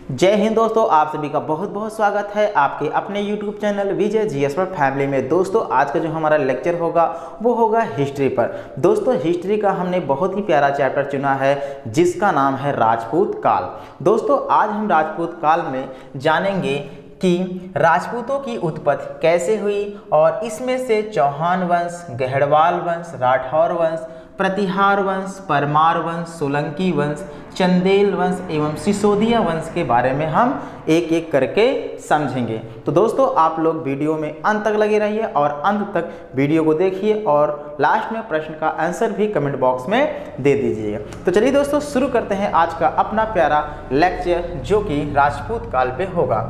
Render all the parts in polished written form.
जय हिंद दोस्तों, आप सभी का बहुत बहुत स्वागत है आपके अपने YouTube चैनल विजय जीएस पर फैमिली में। दोस्तों आज का जो हमारा लेक्चर होगा वो होगा हिस्ट्री पर। दोस्तों हिस्ट्री का हमने बहुत ही प्यारा चैप्टर चुना है जिसका नाम है राजपूत काल। दोस्तों आज हम राजपूत काल में जानेंगे कि राजपूतों की उत्पत्ति कैसे हुई और इसमें से चौहान वंश, गहड़वाल वंश, राठौर वंश, प्रतिहार वंश, परमार वंश, सोलंकी वंश, चंदेल वंश एवं सिसोदिया वंश के बारे में हम एक एक करके समझेंगे। तो दोस्तों आप लोग वीडियो में अंत तक लगे रहिए और अंत तक वीडियो को देखिए और लास्ट में प्रश्न का आंसर भी कमेंट बॉक्स में दे दीजिएगा। तो चलिए दोस्तों शुरू करते हैं आज का अपना प्यारा लेक्चर जो कि राजपूत काल पे होगा।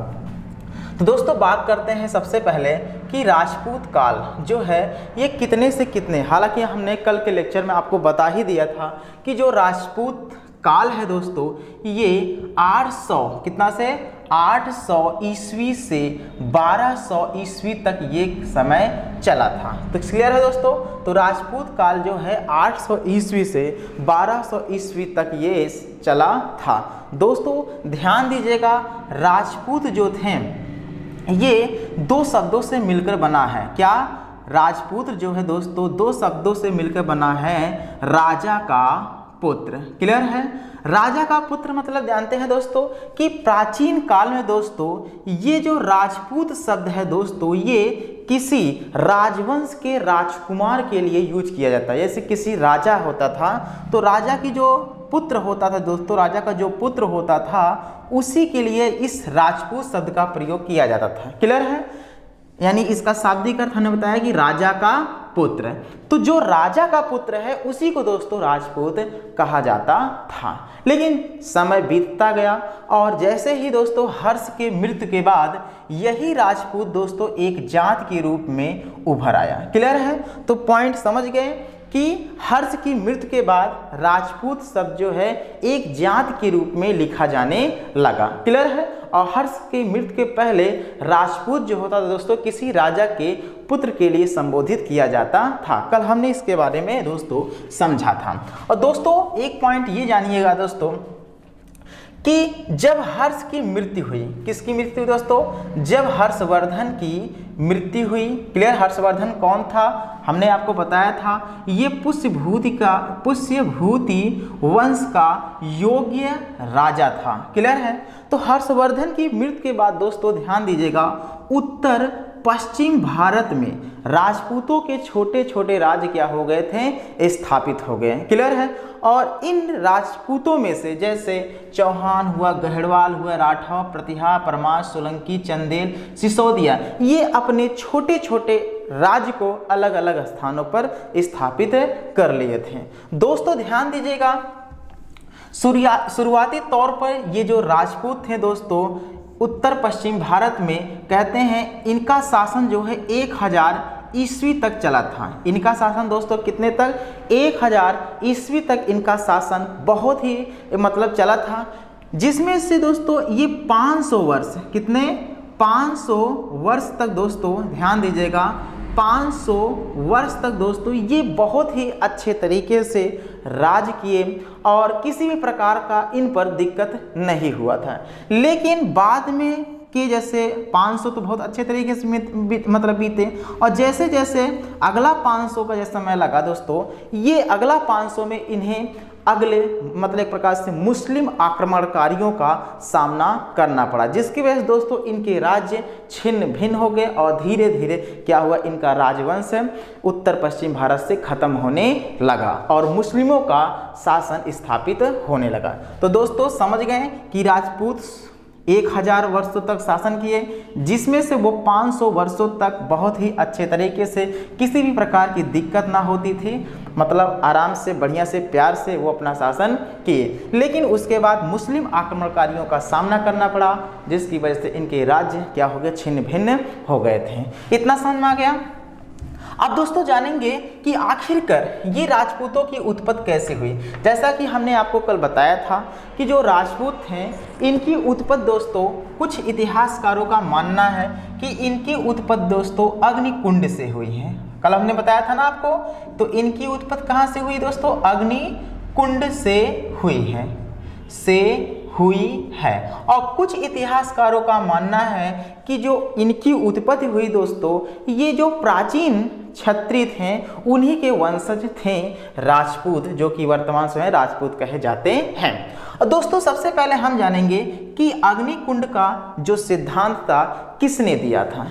तो दोस्तों बात करते हैं सबसे पहले कि राजपूत काल जो है ये कितने से कितने, हालांकि हमने कल के लेक्चर में आपको बता ही दिया था कि जो राजपूत काल है दोस्तों ये 800 कितना से 800 ईस्वी से 1200 ईस्वी तक ये समय चला था। तो क्लियर है दोस्तों। तो राजपूत काल जो है 800 ईस्वी से 1200 ईस्वी तक ये चला था। दोस्तों ध्यान दीजिएगा, राजपूत जो थे ये दो शब्दों से मिलकर बना है। क्या? राजपूत जो है दोस्तों दो शब्दों से मिलकर बना है, राजा का पुत्र। क्लियर है? राजा का पुत्र मतलब जानते हैं दोस्तों कि प्राचीन काल में दोस्तों ये जो राजपूत शब्द है दोस्तों ये किसी राजवंश के राजकुमार के लिए यूज किया जाता है। जैसे किसी राजा होता था तो राजा की जो पुत्र होता था दोस्तों, राजा का जो पुत्र होता था उसी के लिए इस राजपूत शब्द का प्रयोग किया जाता था। क्लियर है? यानी इसका शाब्दिक अर्थ हमने बताया कि राजा का पुत्र। तो जो राजा का पुत्र है उसी को दोस्तों राजपूत कहा जाता था। लेकिन समय बीतता गया और जैसे ही दोस्तों हर्ष के मृत्यु के बाद यही राजपूत दोस्तों एक जात के रूप में उभर आया। क्लियर है? तो पॉइंट समझ गए कि हर्ष की मृत्यु के बाद राजपूत शब्द जो है एक जात के रूप में लिखा जाने लगा। क्लियर है? और हर्ष की मृत्यु के पहले राजपूत जो होता था दोस्तों किसी राजा के पुत्र के लिए संबोधित किया जाता था। कल हमने इसके बारे में दोस्तों समझा था। और दोस्तों एक पॉइंट ये जानिएगा दोस्तों कि जब हर्ष की मृत्यु हुई, किसकी मृत्यु हुई दोस्तों? जब हर्षवर्धन की मृत्यु हुई। क्लियर? हर्षवर्धन कौन था? हमने आपको बताया था ये पुष्यभूति वंश का योग्य राजा था। क्लियर है? तो हर्षवर्धन की मृत्यु के बाद दोस्तों ध्यान दीजिएगा उत्तर पश्चिम भारत में राजपूतों के छोटे छोटे राज्य क्या हो गए थे? स्थापित हो गए। क्लियर है? और इन राजपूतों में से जैसे चौहान हुआ, गहड़वाल हुआ, राठौर, प्रतिहार, परमार, सोलंकी, चंदेल, सिसोदिया ये अपने छोटे छोटे राज्य को अलग अलग स्थानों पर स्थापित कर लिए थे। दोस्तों ध्यान दीजिएगा, शुरुआती तौर पर ये जो राजपूत थे दोस्तों उत्तर पश्चिम भारत में कहते हैं इनका शासन जो है 1000 ईस्वी तक चला था। इनका शासन दोस्तों कितने तक? 1000 ईस्वी तक इनका शासन बहुत ही मतलब चला था, जिसमें से दोस्तों ये 500 वर्ष, कितने? 500 वर्ष तक दोस्तों ध्यान दीजिएगा 500 वर्ष तक दोस्तों ये बहुत ही अच्छे तरीके से राज किए और किसी भी प्रकार का इन पर दिक्कत नहीं हुआ था। लेकिन बाद में कि जैसे 500 तो बहुत अच्छे तरीके से मतलब बीते और जैसे जैसे अगला 500 का जैसे समय लगा दोस्तों ये अगला 500 में इन्हें अगले मतलब एक प्रकार से मुस्लिम आक्रमणकारियों का सामना करना पड़ा, जिसकी वजह से दोस्तों इनके राज्य छिन्न भिन्न हो गए और धीरे धीरे क्या हुआ, इनका राजवंश उत्तर पश्चिम भारत से खत्म होने लगा और मुस्लिमों का शासन स्थापित होने लगा। तो दोस्तों समझ गए कि राजपूत 1000 वर्षों तक शासन किए, जिसमें से वो 500 वर्षों तक बहुत ही अच्छे तरीके से किसी भी प्रकार की दिक्कत ना होती थी, मतलब आराम से बढ़िया से प्यार से वो अपना शासन किए। लेकिन उसके बाद मुस्लिम आक्रमणकारियों का सामना करना पड़ा, जिसकी वजह से इनके राज्य क्या हो गए, छिन्न भिन्न हो गए थे। इतना समझ में आ गया? अब दोस्तों जानेंगे कि आखिरकार ये राजपूतों की उत्पत्ति कैसे हुई। जैसा कि हमने आपको कल बताया था कि जो राजपूत हैं इनकी उत्पत्ति दोस्तों कुछ इतिहासकारों का मानना है कि इनकी उत्पत्ति दोस्तों अग्निकुंड से हुई है। कल हमने बताया था ना आपको, तो इनकी उत्पत्ति कहाँ से हुई दोस्तों? अग्निकुंड से हुई है, हुई है। और कुछ इतिहासकारों का मानना है कि जो इनकी उत्पत्ति हुई दोस्तों, ये जो प्राचीन क्षत्रिय थे उन्हीं के वंशज थे राजपूत, जो कि वर्तमान समय राजपूत कहे जाते हैं। दोस्तों सबसे पहले हम जानेंगे कि अग्निकुंड का जो सिद्धांत था किसने दिया था।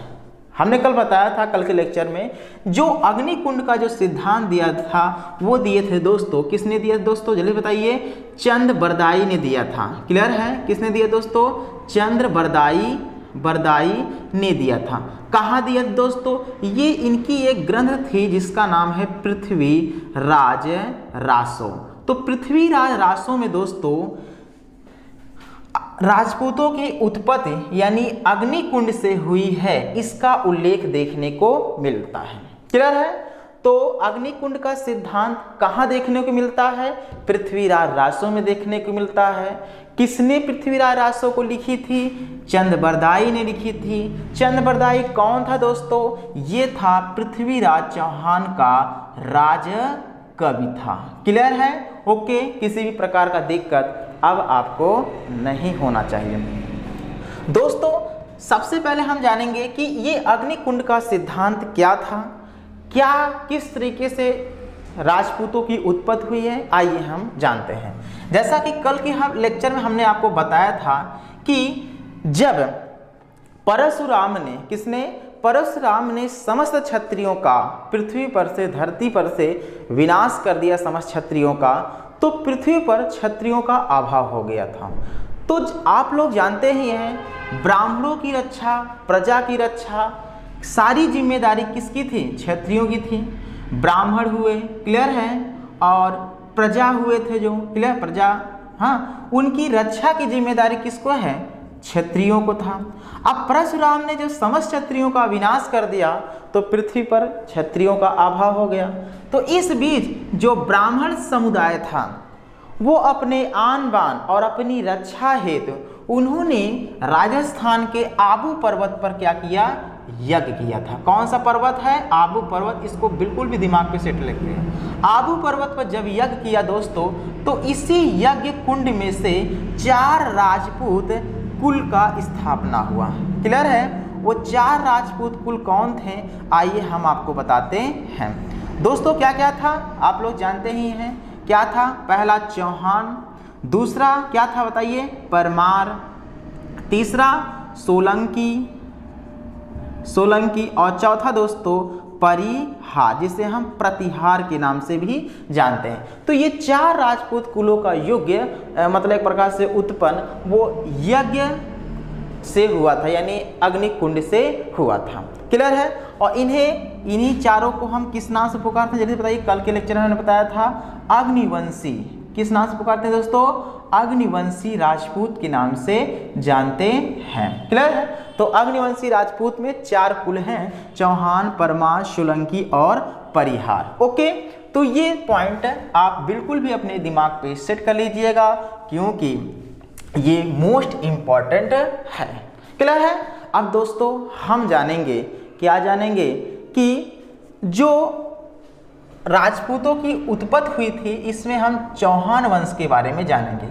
हमने कल बताया था, कल के लेक्चर में, जो अग्निकुंड का जो सिद्धांत दिया था वो दिए थे दोस्तों, किसने दिया दोस्तों जल्दी बताइए, चंद्र बरदाई ने दिया था। क्लियर है, किसने दिया दोस्तों, चंद्र बरदाई ने दिया था। कहाँ दिया दोस्तों, ये इनकी एक ग्रंथ थी जिसका नाम है पृथ्वीराज रासो। तो पृथ्वीराज रासो में दोस्तों राजपूतों की उत्पत्ति यानी अग्निकुंड से हुई है, इसका उल्लेख देखने को मिलता है। क्लियर है, तो अग्निकुंड का सिद्धांत कहाँ देखने को मिलता है, पृथ्वीराज रासो में देखने को मिलता है। किसने पृथ्वीराज रासो को लिखी थी, चंद्र बरदाई ने लिखी थी। चंद्र बरदाई कौन था दोस्तों, ये था पृथ्वीराज चौहान का राज कवि था। क्लियर है, ओके, किसी भी प्रकार का दिक्कत अब आपको नहीं होना चाहिए। दोस्तों सबसे पहले हम जानेंगे कि ये अग्निकुंड का सिद्धांत क्या था, क्या किस तरीके से राजपूतों की उत्पत्ति हुई है, आइए हम जानते हैं। जैसा कि कल के हम लेक्चर में हमने आपको बताया था कि जब परशुराम ने, किसने, परशुराम ने समस्त क्षत्रियों का पृथ्वी पर से, धरती पर से विनाश कर दिया समस्त क्षत्रियों का, तो पृथ्वी पर क्षत्रियों का अभाव हो गया था। तो आप लोग जानते ही हैं, ब्राह्मणों की रक्षा, प्रजा की रक्षा, सारी जिम्मेदारी किसकी थी, क्षत्रियों की थी। ब्राह्मण हुए, क्लियर है, और प्रजा हुए थे जो, क्लियर, प्रजा, हाँ, उनकी रक्षा की जिम्मेदारी किसको है, क्षत्रियों को था। अब परशुराम ने जो समस्त क्षत्रियों का विनाश कर दिया तो पृथ्वी पर क्षत्रियों का अभाव हो गया। तो इस बीच जो ब्राह्मण समुदाय था वो अपने आन बान और अपनी रक्षा हेतु उन्होंने राजस्थान के आबू पर्वत पर क्या किया, यज्ञ किया था। कौन सा पर्वत है, आबू पर्वत, इसको बिल्कुल भी दिमाग पे सेट लगते हैं। आबू पर्वत पर जब यज्ञ किया दोस्तों, तो इसी यज्ञ कुंड में से 4 राजपूत कुल का स्थापना हुआ। क्लियर है, वो 4 राजपूत कुल कौन थे, आइए हम आपको बताते हैं। दोस्तों क्या क्या था आप लोग जानते ही हैं, क्या था, पहला चौहान, दूसरा क्या था बताइए, परमार, तीसरा सोलंकी और चौथा दोस्तों परिहार, जिसे हम प्रतिहार के नाम से भी जानते हैं। तो ये 4 राजपूत कुलों का युग मतलब एक प्रकार से उत्पन्न वो यज्ञ से हुआ था, यानी अग्निकुंड से हुआ था। क्लियर है, और इन्हीं चारों को हम किस नाम से पुकारते हैं जल्दी बताइए, कल के लेक्चर में मैंने बताया था अग्निवंशी। किस नाम से पुकारते हैं दोस्तों, अग्निवंशी राजपूत के नाम से जानते हैं। क्लियर है, तो अग्निवंशी राजपूत में 4 कुल हैं, चौहान, परमार, सोलंकी और परिहार। ओके, तो ये पॉइंट आप बिल्कुल भी अपने दिमाग पे सेट कर लीजिएगा क्योंकि ये मोस्ट इंपॉर्टेंट है। क्लियर है, अब दोस्तों हम जानेंगे, क्या जानेंगे, कि जो राजपूतों की उत्पत्ति हुई थी इसमें हम चौहान वंश के बारे में जानेंगे।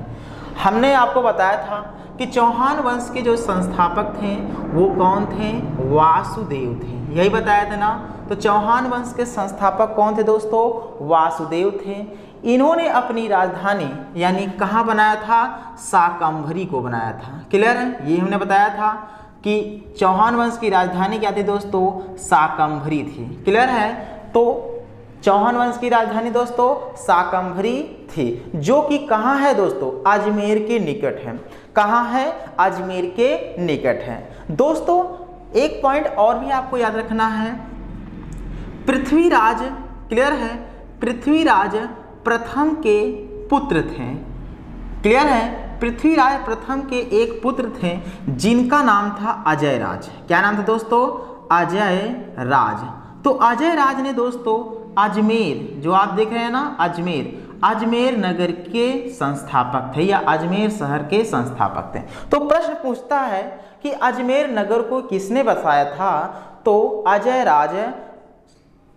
हमने आपको बताया था कि चौहान वंश के जो संस्थापक थे वो कौन थे, वासुदेव थे, यही बताया था ना। तो चौहान वंश के संस्थापक कौन थे दोस्तों, वासुदेव थे। इन्होंने अपनी राजधानी यानी कहाँ बनाया था, शाकंभरी को बनाया था। क्लियर है, ये हमने बताया था कि चौहान वंश की राजधानी क्या थी दोस्तों, शाकंभरी थी। क्लियर है, तो चौहान वंश की राजधानी दोस्तों शाकंभरी थी, जो कि कहाँ है दोस्तों, अजमेर के निकट है। कहाँ है, अजमेर के निकट है। दोस्तों एक पॉइंट और भी आपको याद रखना है, पृथ्वीराज, क्लियर है, पृथ्वीराज प्रथम के पुत्र थे। क्लियर है, पृथ्वीराज प्रथम के एक पुत्र थे जिनका नाम था अजय राज। क्या नाम था दोस्तों, अजय राज। तो अजय राज ने दोस्तों अजमेर, जो आप देख रहे हैं ना, अजमेर नगर के संस्थापक थे या अजमेर शहर के संस्थापक थे। तो प्रश्न पूछता है कि अजमेर नगर को किसने बसाया था, तो अजय राज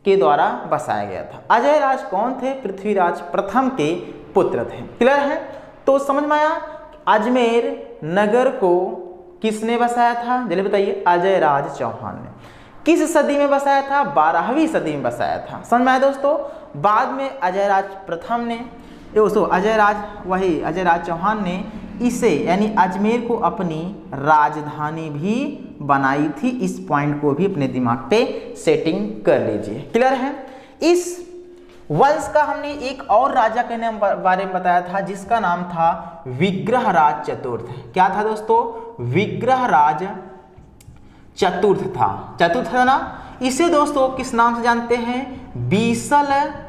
के द्वारा बसाया गया था। अजय राज कौन थे, पृथ्वीराज प्रथम के पुत्र थे। क्लियर है, तो समझ में आया अजमेर नगर को किसने बसाया था? जल्दी बताइए। अजयराज चौहान ने। किस सदी में बसाया था? 12वीं सदी में बसाया था। समझ में आया दोस्तों? बाद में अजयराज प्रथम ने, अजयराज चौहान ने इसे यानी अजमेर को अपनी राजधानी भी बनाई थी। इस पॉइंट को भी अपने दिमाग पे सेटिंग कर लीजिए। क्लियर है? इस वंश का हमने एक और राजा के नाम बारे में बताया था जिसका नाम था विग्रहराज चतुर्थ। क्या था दोस्तों? विग्रहराज चतुर्थ था ना। इसे दोस्तों किस नाम से जानते हैं? बीसल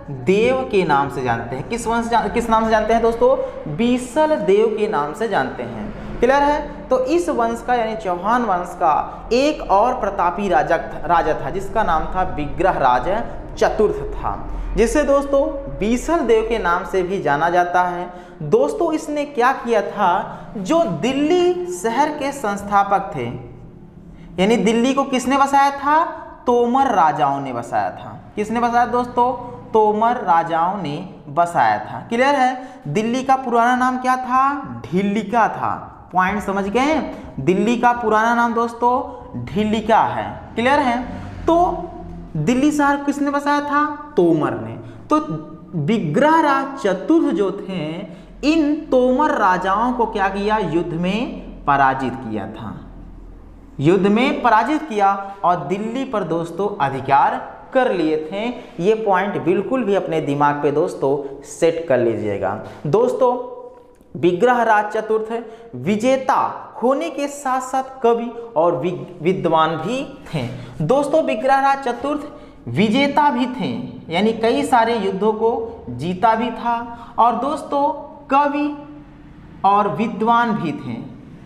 देव के नाम से जानते हैं। किस नाम से जानते हैं दोस्तों? बीसल देव के नाम से जानते हैं। क्लियर है? तो इस वंश का यानी चौहान वंश का एक और प्रतापी राजा था जिसका नाम था विग्रहराज चतुर्थ था, जिसे दोस्तों बीसल देव के नाम से भी जाना जाता है। दोस्तों इसने क्या किया था? जो दिल्ली शहर के संस्थापक थे, यानी दिल्ली को किसने बसाया था? तोमर राजाओं ने बसाया था। किसने बसाया दोस्तों? तोमर राजाओं ने बसाया था। क्लियर है? दिल्ली का पुराना नाम क्या था? ढिल्लिका था। पॉइंट समझ गए? दिल्ली का पुराना नाम दोस्तों ढिल्लिका है। क्लियर है? तो दिल्ली शहर किसने बसाया था? तोमर ने। तो विग्रहराज चतुर्थ जो थे, इन तोमर राजाओं को क्या किया? युद्ध में पराजित किया था। युद्ध में पराजित किया और दिल्ली पर दोस्तों अधिकार कर लिए थे। ये पॉइंट बिल्कुल भी अपने दिमाग पे दोस्तों सेट कर लीजिएगा। दोस्तों विग्रहराज चतुर्थ विजेता होने के साथ साथ कवि और विद्वान भी थे। दोस्तों विग्रहराज चतुर्थ विजेता भी थे, यानी कई सारे युद्धों को जीता भी था, और दोस्तों कवि और विद्वान भी थे।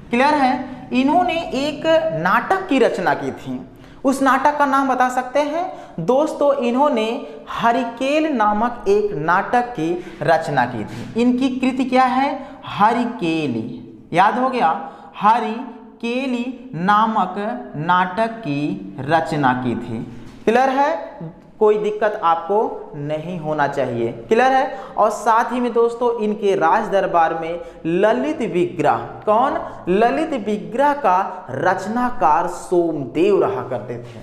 क्लियर है? इन्होंने एक नाटक की रचना की थी। उस नाटक का नाम बता सकते हैं दोस्तों? इन्होंने हरिकेल नामक एक नाटक की रचना की थी। इनकी कृति क्या है? हरिकेली। याद हो गया? हरिकेली नामक नाटक की रचना की थी। क्लियर है? कोई दिक्कत आपको नहीं होना चाहिए। क्लियर है? और साथ ही में दोस्तों इनके राज दरबार में ललित विग्रह, कौन? ललित विग्रह का रचनाकार सोमदेव रहा करते थे।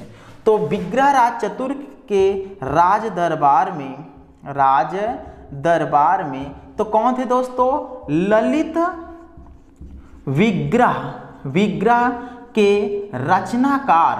तो विग्रहराज चतुर्थ के राज दरबार में तो कौन थे दोस्तों? ललित विग्रह के रचनाकार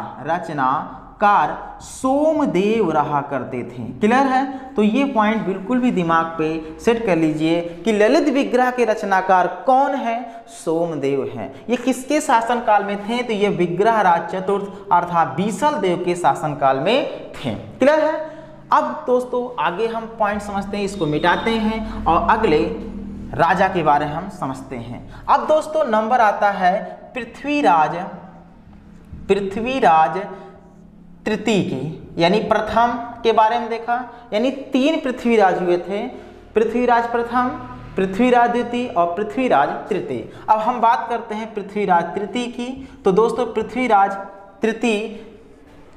सोमदेव रहा करते थे। क्लियर है? तो ये पॉइंट बिल्कुल भी दिमाग पे सेट कर लीजिए कि ललित विग्रह के रचनाकार कौन है? सोमदेव हैं। ये किसके शासनकाल में थे? तो ये विग्रहराज चतुर्थ अर्थात बीसल देव के शासनकाल में थे। क्लियर है? अब दोस्तों आगे हम पॉइंट समझते हैं, इसको मिटाते हैं और अगले राजा के बारे में हम समझते हैं। अब दोस्तों नंबर आता है पृथ्वीराज तृतीय की, यानी प्रथम के बारे में देखा। यानी 3 पृथ्वीराज हुए थे, पृथ्वीराज प्रथम, पृथ्वीराज द्वितीय और पृथ्वीराज तृतीय। अब हम बात करते हैं पृथ्वीराज तृतीय की। तो दोस्तों पृथ्वीराज तृतीय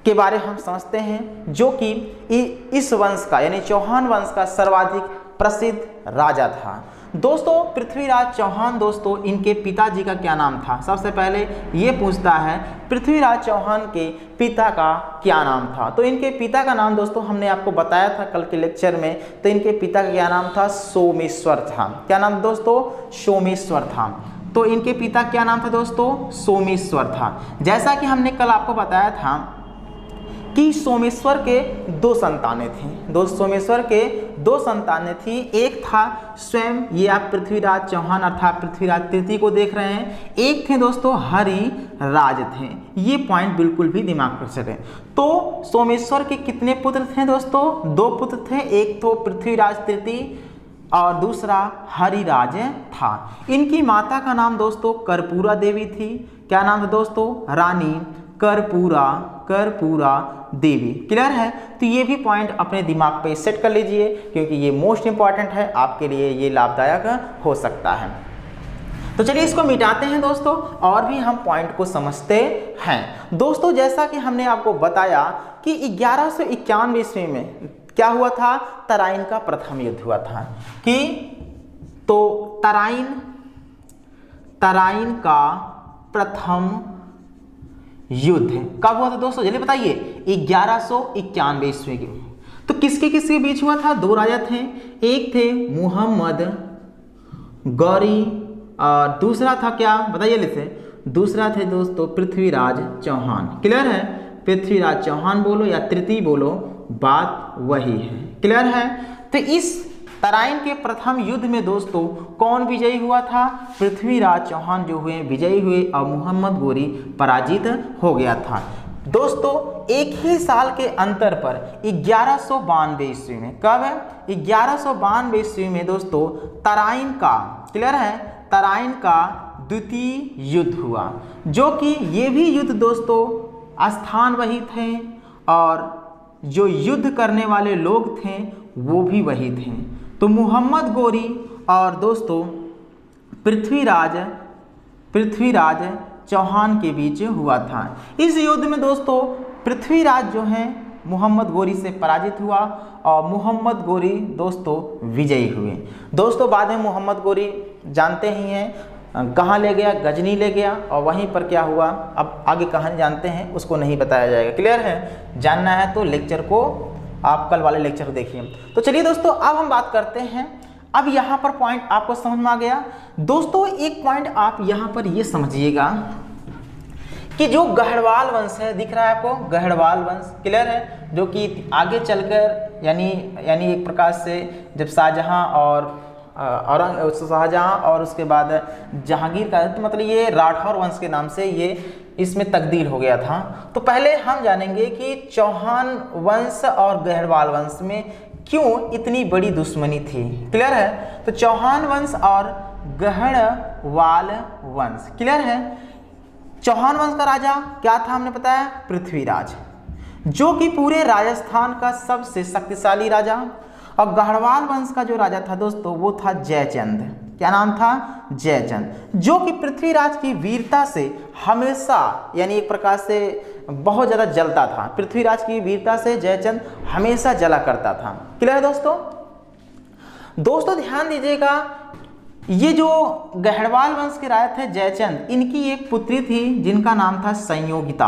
के बारे में हम समझते हैं, जो कि इस वंश का यानी चौहान वंश का सर्वाधिक प्रसिद्ध राजा था। दोस्तों पृथ्वीराज चौहान दोस्तों इनके पिताजी का क्या नाम था? सबसे पहले ये पूछता है पृथ्वीराज चौहान के पिता का क्या नाम था? तो इनके पिता का नाम दोस्तों हमने आपको बताया था कल के लेक्चर में। तो इनके पिता का क्या नाम था? सोमेश्वर था। क्या नाम दोस्तों? सोमेश्वर था। तो इनके पिता क्या नाम था दोस्तों? सोमेश्वर था। जैसा कि हमने कल आपको बताया था कि सोमेश्वर के 2 संतानें थीं। सोमेश्वर के 2 संतानें थी। एक था स्वयं, ये आप पृथ्वीराज चौहान अर्थात पृथ्वीराज तृतीय को देख रहे हैं। एक थे दोस्तों हरिराज थे। ये पॉइंट बिल्कुल भी दिमाग पर चले। तो सोमेश्वर के कितने पुत्र थे दोस्तों? 2 पुत्र थे। एक तो पृथ्वीराज तृतीय और दूसरा हरिराज था। इनकी माता का नाम दोस्तों कर्पूरा देवी थी। क्या नाम था दोस्तों? रानी कर्पूरा देवी। क्लियर है? तो ये भी पॉइंट अपने दिमाग पे सेट कर लीजिए, क्योंकि ये मोस्ट इंपॉर्टेंट है, आपके लिए ये लाभदायक हो सकता है। तो चलिए इसको मिटाते हैं दोस्तों और भी हम पॉइंट को समझते हैं। दोस्तों जैसा कि हमने आपको बताया कि 1191 ईस्वी में क्या हुआ था? तराइन का प्रथम युद्ध हुआ था। कि तो तराइन का प्रथम युद्ध कब हुआ था दोस्तों, जल्दी बताइए। 1191 ईस्वी के। तो किसके किसके बीच हुआ था? दो राजा थे, एक थे मुहम्मद गौरी और दूसरा था क्या, बताइए लिखे। दूसरा थे दोस्तों पृथ्वीराज चौहान। क्लियर है? पृथ्वीराज चौहान बोलो या तृतीय बोलो, बात वही है। क्लियर है? तो इस तराइन के प्रथम युद्ध में दोस्तों कौन विजयी हुआ था? पृथ्वीराज चौहान जो हुए विजयी हुए और मुहम्मद गोरी पराजित हो गया था। दोस्तों एक ही साल के अंतर पर 1192 ईस्वी में, कब है? 1192 ईस्वी में दोस्तों तराइन का, क्लियर है, तराइन का द्वितीय युद्ध हुआ, जो कि ये भी युद्ध दोस्तों स्थान वही थे और जो युद्ध करने वाले लोग थे वो भी वही थे। तो मुहम्मद गोरी और दोस्तों पृथ्वीराज चौहान के बीच हुआ था। इस युद्ध में दोस्तों पृथ्वीराज जो हैं मुहम्मद गोरी से पराजित हुआ और मुहम्मद गोरी दोस्तों विजयी हुए। दोस्तों बाद में मुहम्मद गोरी जानते ही हैं कहाँ ले गया, गजनी ले गया और वहीं पर क्या हुआ, अब आगे कहानी जानते हैं, उसको नहीं बताया जाएगा। क्लियर है? जानना है तो लेक्चर को आप कल वाले लेक्चर देखिए। तो चलिए दोस्तों अब हम बात करते हैं। अब यहाँ पर पॉइंट आपको समझ में आ गया। दोस्तों एक पॉइंट आप यहाँ पर ये समझिएगा कि जो गढ़वाल वंश है, दिख रहा है आपको, गढ़वाल वंश, क्लियर है, जो कि आगे चलकर यानी एक प्रकार से जब शाहजहां और उसके बाद जहांगीर का, तो मतलब ये राठौर वंश के नाम से ये इसमें तब्दील हो गया था। तो पहले हम जानेंगे कि चौहान वंश और गढ़वाल वंश में क्यों इतनी बड़ी दुश्मनी थी। क्लियर है? तो चौहान वंश और गढ़वाल वंश, क्लियर है। चौहान वंश का राजा क्या था हमने बताया? पृथ्वीराज, जो कि पूरे राजस्थान का सबसे शक्तिशाली राजा। और गढ़वाल वंश का जो राजा था दोस्तों वो था जयचंद। क्या नाम था? जयचंद, जो कि पृथ्वीराज की वीरता से हमेशा यानी एक प्रकार से बहुत ज़्यादा जलता था। पृथ्वीराज की वीरता से जयचंद हमेशा जला करता था। क्लियर है दोस्तों? दोस्तों ध्यान दीजिएगा, ये जो गढ़वाल वंश के राजा थे जयचंद, इनकी एक पुत्री थी जिनका नाम था संयोगिता।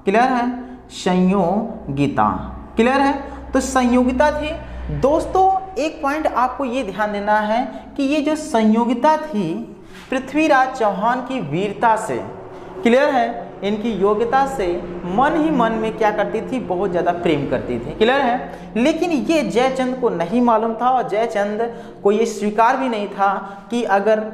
क्लियर है? संयोगिता, क्लियर है? तो संयोगिता थी। दोस्तों एक पॉइंट आपको ये ध्यान देना है कि ये जो संयोगिता थी पृथ्वीराज चौहान की वीरता से, क्लियर है, इनकी योग्यता से मन ही मन में क्या करती थी? बहुत ज़्यादा प्रेम करती थी। क्लियर है? लेकिन ये जयचंद को नहीं मालूम था और जयचंद को ये स्वीकार भी नहीं था कि अगर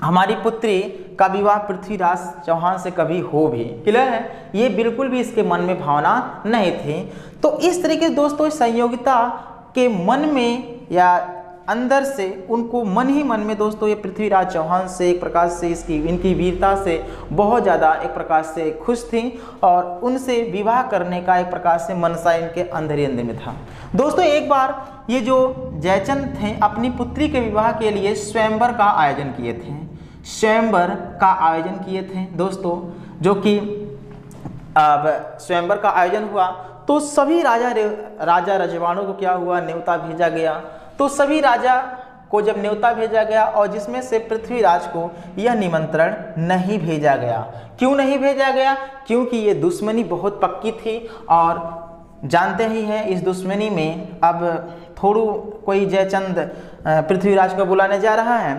हमारी पुत्री का विवाह पृथ्वीराज चौहान से कभी हो भी। क्लियर है? ये बिल्कुल भी इसके मन में भावना नहीं थी। तो इस तरीके से दोस्तों संयोगिता के मन में या अंदर से उनको मन ही मन में दोस्तों ये पृथ्वीराज चौहान से एक प्रकार से इनकी वीरता से बहुत ज़्यादा एक प्रकार से खुश थी और उनसे विवाह करने का एक प्रकार से मनसा इनके अंदर ही अंदर में था। दोस्तों एक बार ये जो जयचंद थे अपनी पुत्री के विवाह के लिए स्वयंवर का आयोजन किए थे। स्वयंवर का आयोजन किए थे दोस्तों, जो कि अब स्वयंवर का आयोजन हुआ तो सभी राजा रजवाड़ों को क्या हुआ? न्योता भेजा गया। तो सभी राजा को जब न्योता भेजा गया और जिसमें से पृथ्वीराज को यह निमंत्रण नहीं भेजा गया। क्यों नहीं भेजा गया? क्योंकि ये दुश्मनी बहुत पक्की थी और जानते ही हैं इस दुश्मनी में अब थोड़ू कोई जयचंद पृथ्वीराज को बुलाने जा रहा है।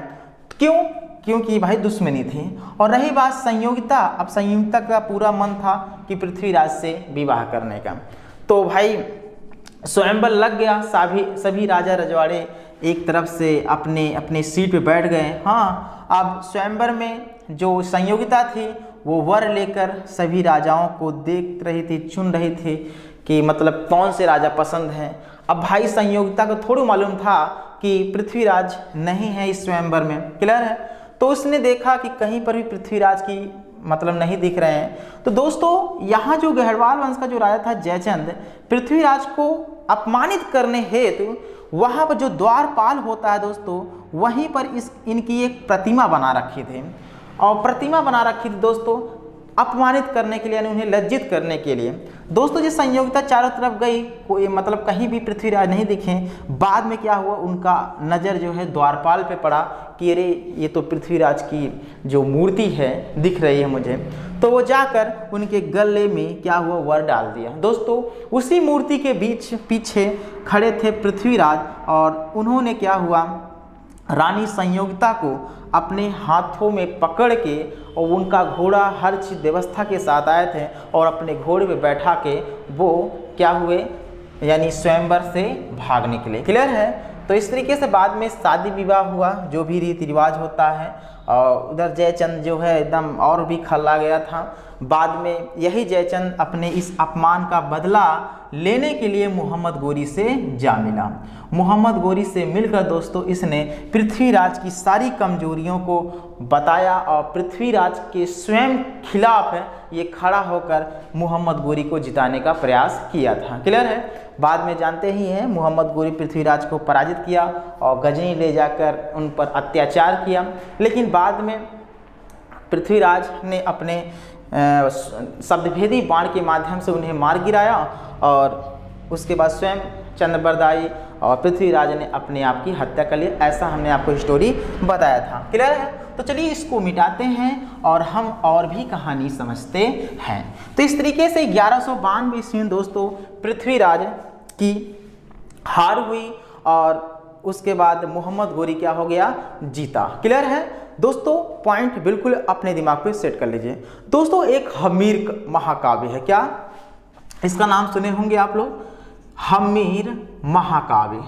क्यों? क्योंकि भाई दुश्मनी थी। और रही बात संयोगिता, अब संयोगिता का पूरा मन था कि पृथ्वीराज से विवाह करने का। तो भाई स्वयंवर लग गया, सभी राजा रजवाड़े एक तरफ से अपने अपने सीट पे बैठ गए। हाँ, अब स्वयंवर में जो संयोगिता थी वो वर लेकर सभी राजाओं को देख रही थी, चुन रही थी कि मतलब कौन से राजा पसंद हैं। अब भाई संयोगिता को थोड़ा मालूम था कि पृथ्वीराज नहीं है इस स्वयंवर में। क्लियर है? तो उसने देखा कि कहीं पर भी पृथ्वीराज की मतलब नहीं दिख रहे हैं। तो दोस्तों यहाँ जो गढ़वाल वंश का जो राजा था जयचंद, पृथ्वीराज को अपमानित करने हेतु वहाँ पर जो द्वारपाल होता है दोस्तों, वहीं पर इनकी एक प्रतिमा बना रखी थी। और प्रतिमा बना रखी थी दोस्तों, अपमानित करने के लिए यानी उन्हें लज्जित करने के लिए। दोस्तों जिस संयोगिता चारों तरफ गई, कोई मतलब कहीं भी पृथ्वीराज नहीं दिखे। बाद में क्या हुआ, उनका नज़र जो है द्वारपाल पे पड़ा कि अरे ये तो पृथ्वीराज की जो मूर्ति है दिख रही है मुझे। तो वो जाकर उनके गले में क्या हुआ, वर डाल दिया। दोस्तों उसी मूर्ति के पीछे खड़े थे पृथ्वीराज और उन्होंने क्या हुआ, रानी संयोगिता को अपने हाथों में पकड़ के और उनका घोड़ा हर चीज़ व्यवस्था के साथ आए थे और अपने घोड़े पे बैठा के वो क्या हुए, यानी स्वयंवर से भाग निकले। क्लियर है। तो इस तरीके से बाद में शादी विवाह हुआ, जो भी रीति रिवाज होता है। और उधर जयचंद जो है एकदम और भी खल्ला गया था। बाद में यही जयचंद अपने इस अपमान का बदला लेने के लिए मोहम्मद गोरी से जा मिला। मोहम्मद गोरी से मिलकर दोस्तों इसने पृथ्वीराज की सारी कमजोरियों को बताया और पृथ्वीराज के स्वयं खिलाफ ये खड़ा होकर मोहम्मद गोरी को जिताने का प्रयास किया था। क्लियर है। बाद में जानते ही हैं मोहम्मद गोरी पृथ्वीराज को पराजित किया और गजनी ले जाकर उन पर अत्याचार किया। लेकिन बाद में पृथ्वीराज ने अपने शब्दभेदी बाण के माध्यम से उन्हें मार गिराया और उसके बाद स्वयं चंद्रबरदाई और पृथ्वीराज ने अपने आप की हत्या कर ली। ऐसा हमने आपको स्टोरी बताया था। क्लियर है। तो चलिए इसको मिटाते हैं और हम और भी कहानी समझते हैं। तो इस तरीके से 1192 ईस्वी में दोस्तों पृथ्वीराज की हार हुई और उसके बाद मोहम्मद गोरी क्या हो गया, जीता। क्लियर है। दोस्तों पॉइंट बिल्कुल अपने दिमाग पे सेट कर लीजिए। दोस्तों एक हमीर महाकाव्य है, क्या इसका नाम सुने होंगे आप लोग, हमीर महाकाव्य।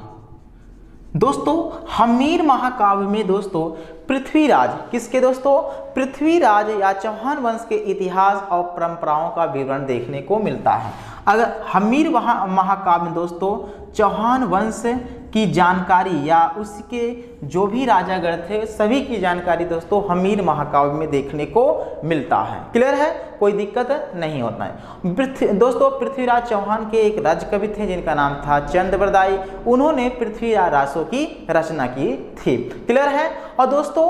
दोस्तों हमीर महाकाव्य में दोस्तों पृथ्वीराज किसके दोस्तों, पृथ्वीराज या चौहान वंश के इतिहास और परंपराओं का विवरण देखने को मिलता है। अगर हमीर महाकाव्य में दोस्तों चौहान वंश की जानकारी या उसके जो भी राजागण थे सभी की जानकारी दोस्तों हमीर महाकाव्य में देखने को मिलता है। क्लियर है, कोई दिक्कत नहीं होता है। दोस्तों पृथ्वीराज चौहान के एक राजकवि थे जिनका नाम था चंद्रबरदाई। उन्होंने पृथ्वीराज रासों की रचना की थी। क्लियर है। और दोस्तों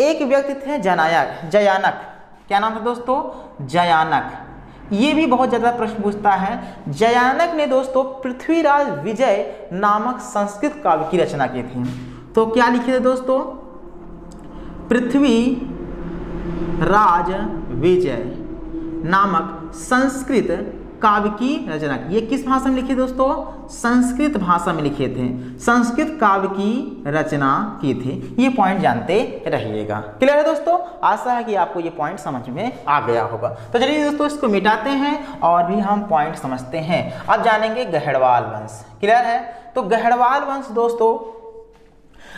एक व्यक्ति थे जयानक। क्या नाम था दोस्तों, जयानक। ये भी बहुत ज़्यादा प्रश्न पूछता है। जयानक ने दोस्तों पृथ्वीराज विजय नामक संस्कृत काव्य की रचना की थी। तो क्या लिखे थे दोस्तों, पृथ्वीराज विजय नामक संस्कृत काव्य की रचना की। ये किस भाषा में लिखे दोस्तों, संस्कृत भाषा में लिखे थे, संस्कृत काव्य की रचना की थी। ये पॉइंट जानते रहिएगा। क्लियर है दोस्तों, आशा है कि आपको ये पॉइंट समझ में आ गया होगा। तो चलिए दोस्तों इसको मिटाते हैं और भी हम पॉइंट समझते हैं। अब जानेंगे गहड़वाल वंश। क्लियर है। तो गहड़वाल वंश दोस्तों,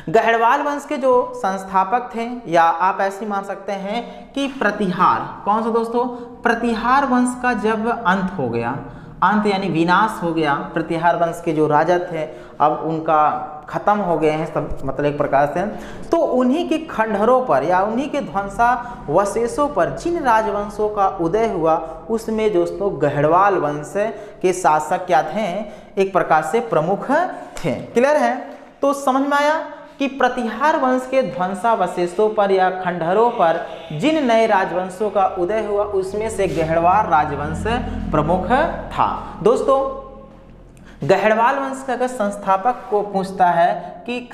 गहड़वाल वंश के जो संस्थापक थे या आप ऐसे मान सकते हैं कि प्रतिहार, कौन सा दोस्तों, प्रतिहार वंश का जब अंत हो गया, अंत यानी विनाश हो गया, प्रतिहार वंश के जो राजा थे अब उनका खत्म हो गए हैं सब, मतलब एक प्रकार से, तो उन्हीं के खंडहरों पर या उन्हीं के ध्वंसावशेषों पर जिन राजवंशों का उदय हुआ उसमें दोस्तों गहड़वाल वंश के शासक क्या थे, एक प्रकार से प्रमुख थे। क्लियर है। तो समझ में आया कि प्रतिहार वंश के ध्वंसावशेषों पर या खंडहरों पर जिन नए राजवंशों का उदय हुआ उसमें से गहड़वाल राजवंश प्रमुख था। दोस्तों गहड़वाल वंश का अगर संस्थापक को पूछता है कि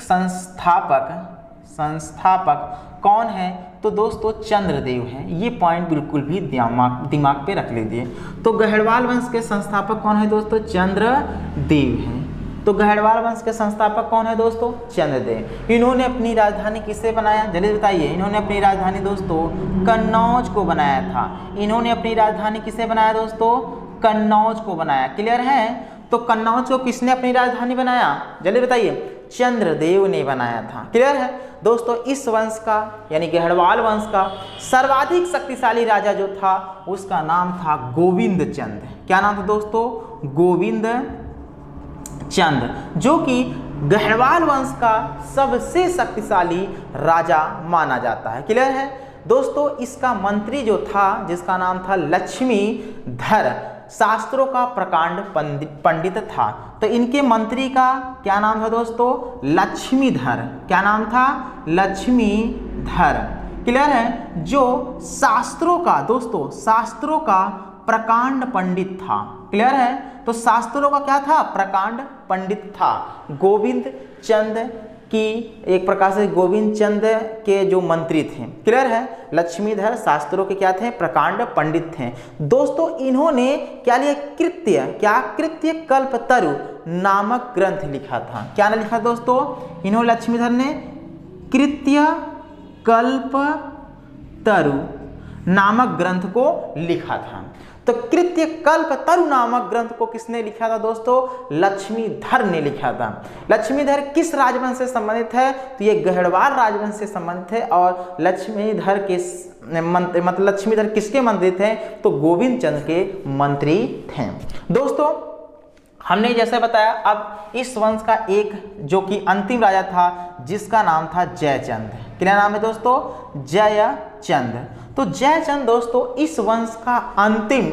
संस्थापक कौन है, तो दोस्तों चंद्रदेव हैं। ये पॉइंट बिल्कुल भी दिमाग पे रख लीजिए। तो गहड़वाल वंश के संस्थापक कौन है दोस्तों, चंद्रदेव हैं। तो गहड़वाल वंश के संस्थापक कौन है दोस्तों, चंद्रदेव। इन्होंने अपनी राजधानी किससे बनाया, जल्दी बताइए। इन्होंने अपनी राजधानी दोस्तों कन्नौज को बनाया था। इन्होंने अपनी राजधानी किसे बनाया दोस्तों, कन्नौज को बनाया। क्लियर है। तो कन्नौज को किसने अपनी राजधानी बनाया, जल्दी बताइए, चंद्रदेव ने बनाया था। क्लियर है दोस्तों। इस वंश का यानी गहड़वाल वंश का सर्वाधिक शक्तिशाली राजा जो था उसका नाम था गोविंद चंद। क्या नाम था दोस्तों, गोविंद चंद, जो कि गहड़वाल वंश का सबसे शक्तिशाली राजा माना जाता है। क्लियर है दोस्तों। इसका मंत्री जो था जिसका नाम था लक्ष्मीधर, शास्त्रों का प्रकांड पंडित था। तो इनके मंत्री का क्या नाम था दोस्तों, लक्ष्मीधर। क्या नाम था, लक्ष्मीधर। क्लियर है, जो शास्त्रों का दोस्तों, शास्त्रों का प्रकांड पंडित था। क्लियर है, तो शास्त्रों का क्या था, प्रकांड पंडित था। गोविंद चंद की एक प्रकार से गोविंद चंद के जो मंत्री थे। क्लियर है, लक्ष्मीधर शास्त्रों के क्या थे, प्रकांड पंडित थे। दोस्तों इन्होंने क्या लिया, कृत्य कल्पतरु नामक ग्रंथ लिखा था। क्या ना लिखा दोस्तों, इन्होंने लक्ष्मीधर ने कृत्य कल्पतरु नामक ग्रंथ को लिखा था। तो कृत्य कल्पतरु नामक ग्रंथ को किसने लिखा था दोस्तों, लक्ष्मीधर ने लिखा था। लक्ष्मीधर किस राजवंश से संबंधित है, तो ये गढ़वाल राजवंश से संबंधित है। और लक्ष्मीधर के मतलब लक्ष्मीधर किसके मंत्री थे, तो गोविंद चंद के मंत्री थे। दोस्तों हमने जैसे बताया, अब इस वंश का एक जो कि अंतिम राजा था जिसका नाम था जयचंद। क्या नाम है दोस्तों, जयचंद। तो जयचंद दोस्तों इस वंश का अंतिम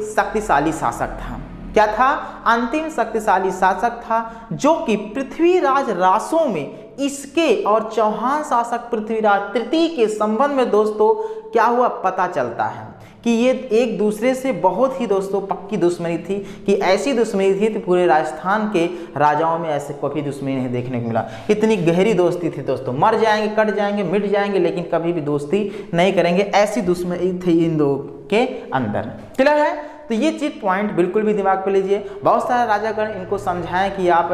शक्तिशाली शासक था। क्या था, अंतिम शक्तिशाली शासक था, जो कि पृथ्वीराज रासों में इसके और चौहान शासक पृथ्वीराज तृतीय के संबंध में दोस्तों क्या हुआ पता चलता है कि ये एक दूसरे से बहुत ही दोस्तों पक्की दुश्मनी थी, कि ऐसी दुश्मनी थी कि पूरे राजस्थान के राजाओं में ऐसे कभी दुश्मनी नहीं देखने को मिला। इतनी गहरी दोस्ती थी दोस्तों, मर जाएंगे, कट जाएंगे, मिट जाएंगे, लेकिन कभी भी दोस्ती नहीं करेंगे, ऐसी दुश्मनी थी इन दो के अंदर। क्लियर है, तो ये चीज पॉइंट बिल्कुल भी दिमाग पे लीजिए। बहुत सारे राजागण इनको समझाएं कि आप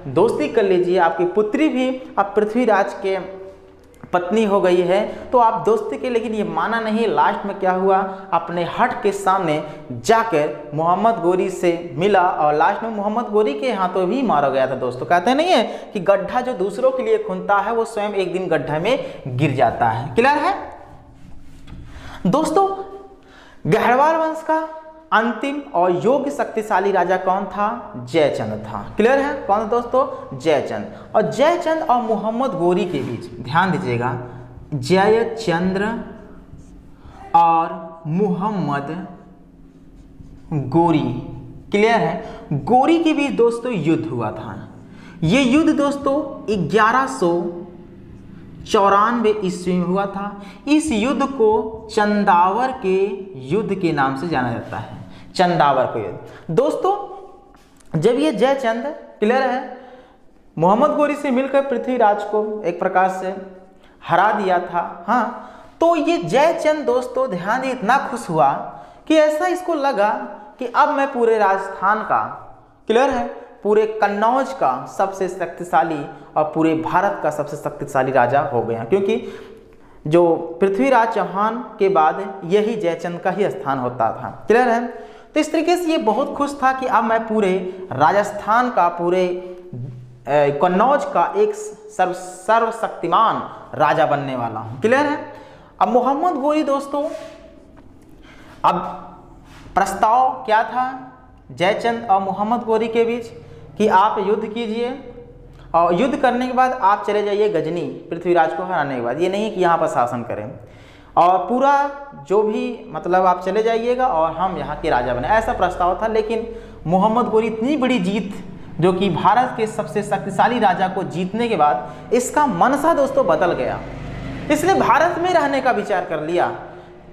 दोस्ती कर लीजिए, आपकी पुत्री भी अब पृथ्वीराज के पत्नी हो गई है तो आप दोस्ती के, लेकिन ये माना नहीं। लास्ट में क्या हुआ, अपने हट के सामने जाकर मोहम्मद गोरी से मिला और लास्ट में मोहम्मद गोरी के हाथों भी मारा गया था दोस्तों। कहते नहीं है कि गड्ढा जो दूसरों के लिए खुनता है वो स्वयं एक दिन गड्ढा में गिर जाता है। क्लियर है दोस्तों, गढ़वाल वंश का अंतिम और योग्य शक्तिशाली राजा कौन था, जयचंद था। क्लियर है, कौन था दोस्तों, जयचंद। और जयचंद और मोहम्मद गोरी के बीच ध्यान दीजिएगा, जयचंद्र और मोहम्मद गोरी, क्लियर है, गोरी के बीच दोस्तों युद्ध हुआ था। ये युद्ध दोस्तों 1194 ईस्वी में हुआ था। इस युद्ध को चंदावर के युद्ध के नाम से जाना जाता है, चंदावर का युद्ध। दोस्तों जब ये जयचंद, क्लियर है, मोहम्मद गोरी से मिलकर पृथ्वीराज को एक प्रकार से हरा दिया था, हाँ, तो ये जयचंद दोस्तों ध्यान दिए इतना खुश हुआ कि ऐसा इसको लगा कि अब मैं पूरे राजस्थान का, क्लियर है, पूरे कन्नौज का सबसे शक्तिशाली और पूरे भारत का सबसे शक्तिशाली राजा हो गया, क्योंकि जो पृथ्वीराज चौहान के बाद यही जयचंद का ही स्थान होता था। क्लियर है, तो इस तरीके से ये बहुत खुश था कि अब मैं पूरे राजस्थान का, पूरे कन्नौज का एक सर्वशक्तिमान राजा बनने वाला हूँ। क्लियर है, अब मोहम्मद गोरी दोस्तों, अब प्रस्ताव क्या था जयचंद और मोहम्मद गोरी के बीच कि आप युद्ध कीजिए और युद्ध करने के बाद आप चले जाइए गजनी, पृथ्वीराज को हराने के बाद, ये नहीं कि यहाँ पर शासन करें और पूरा जो भी मतलब आप चले जाइएगा और हम यहाँ के राजा बने, ऐसा प्रस्ताव था। लेकिन मोहम्मद गोरी इतनी बड़ी जीत, जो कि भारत के सबसे शक्तिशाली राजा को जीतने के बाद इसका मनसा दोस्तों बदल गया। इसने भारत में रहने का विचार कर लिया,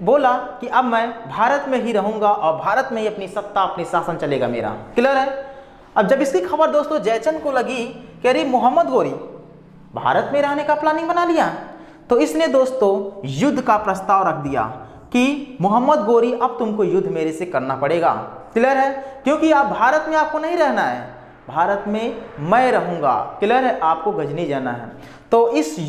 बोला कि अब मैं भारत में ही रहूंगा और भारत में ही अपनी सत्ता, अपनी शासन चलेगा मेरा। क्लियर है, अब जब इसकी खबर दोस्तों जयचंद को लगी कि अरे मोहम्मद गोरी भारत में रहने का प्लानिंग बना लिया, तो इसने दोस्तों युद्ध का प्रस्ताव रख दिया कि मोहम्मद गोरी अब तुमको युद्ध मेरे से करना पड़ेगा। क्लियर है, क्योंकि आप भारत में आपको नहीं रहना है, भारत में मैं रहूंगा। क्लियर है, आपको गजनी जाना है। तो इस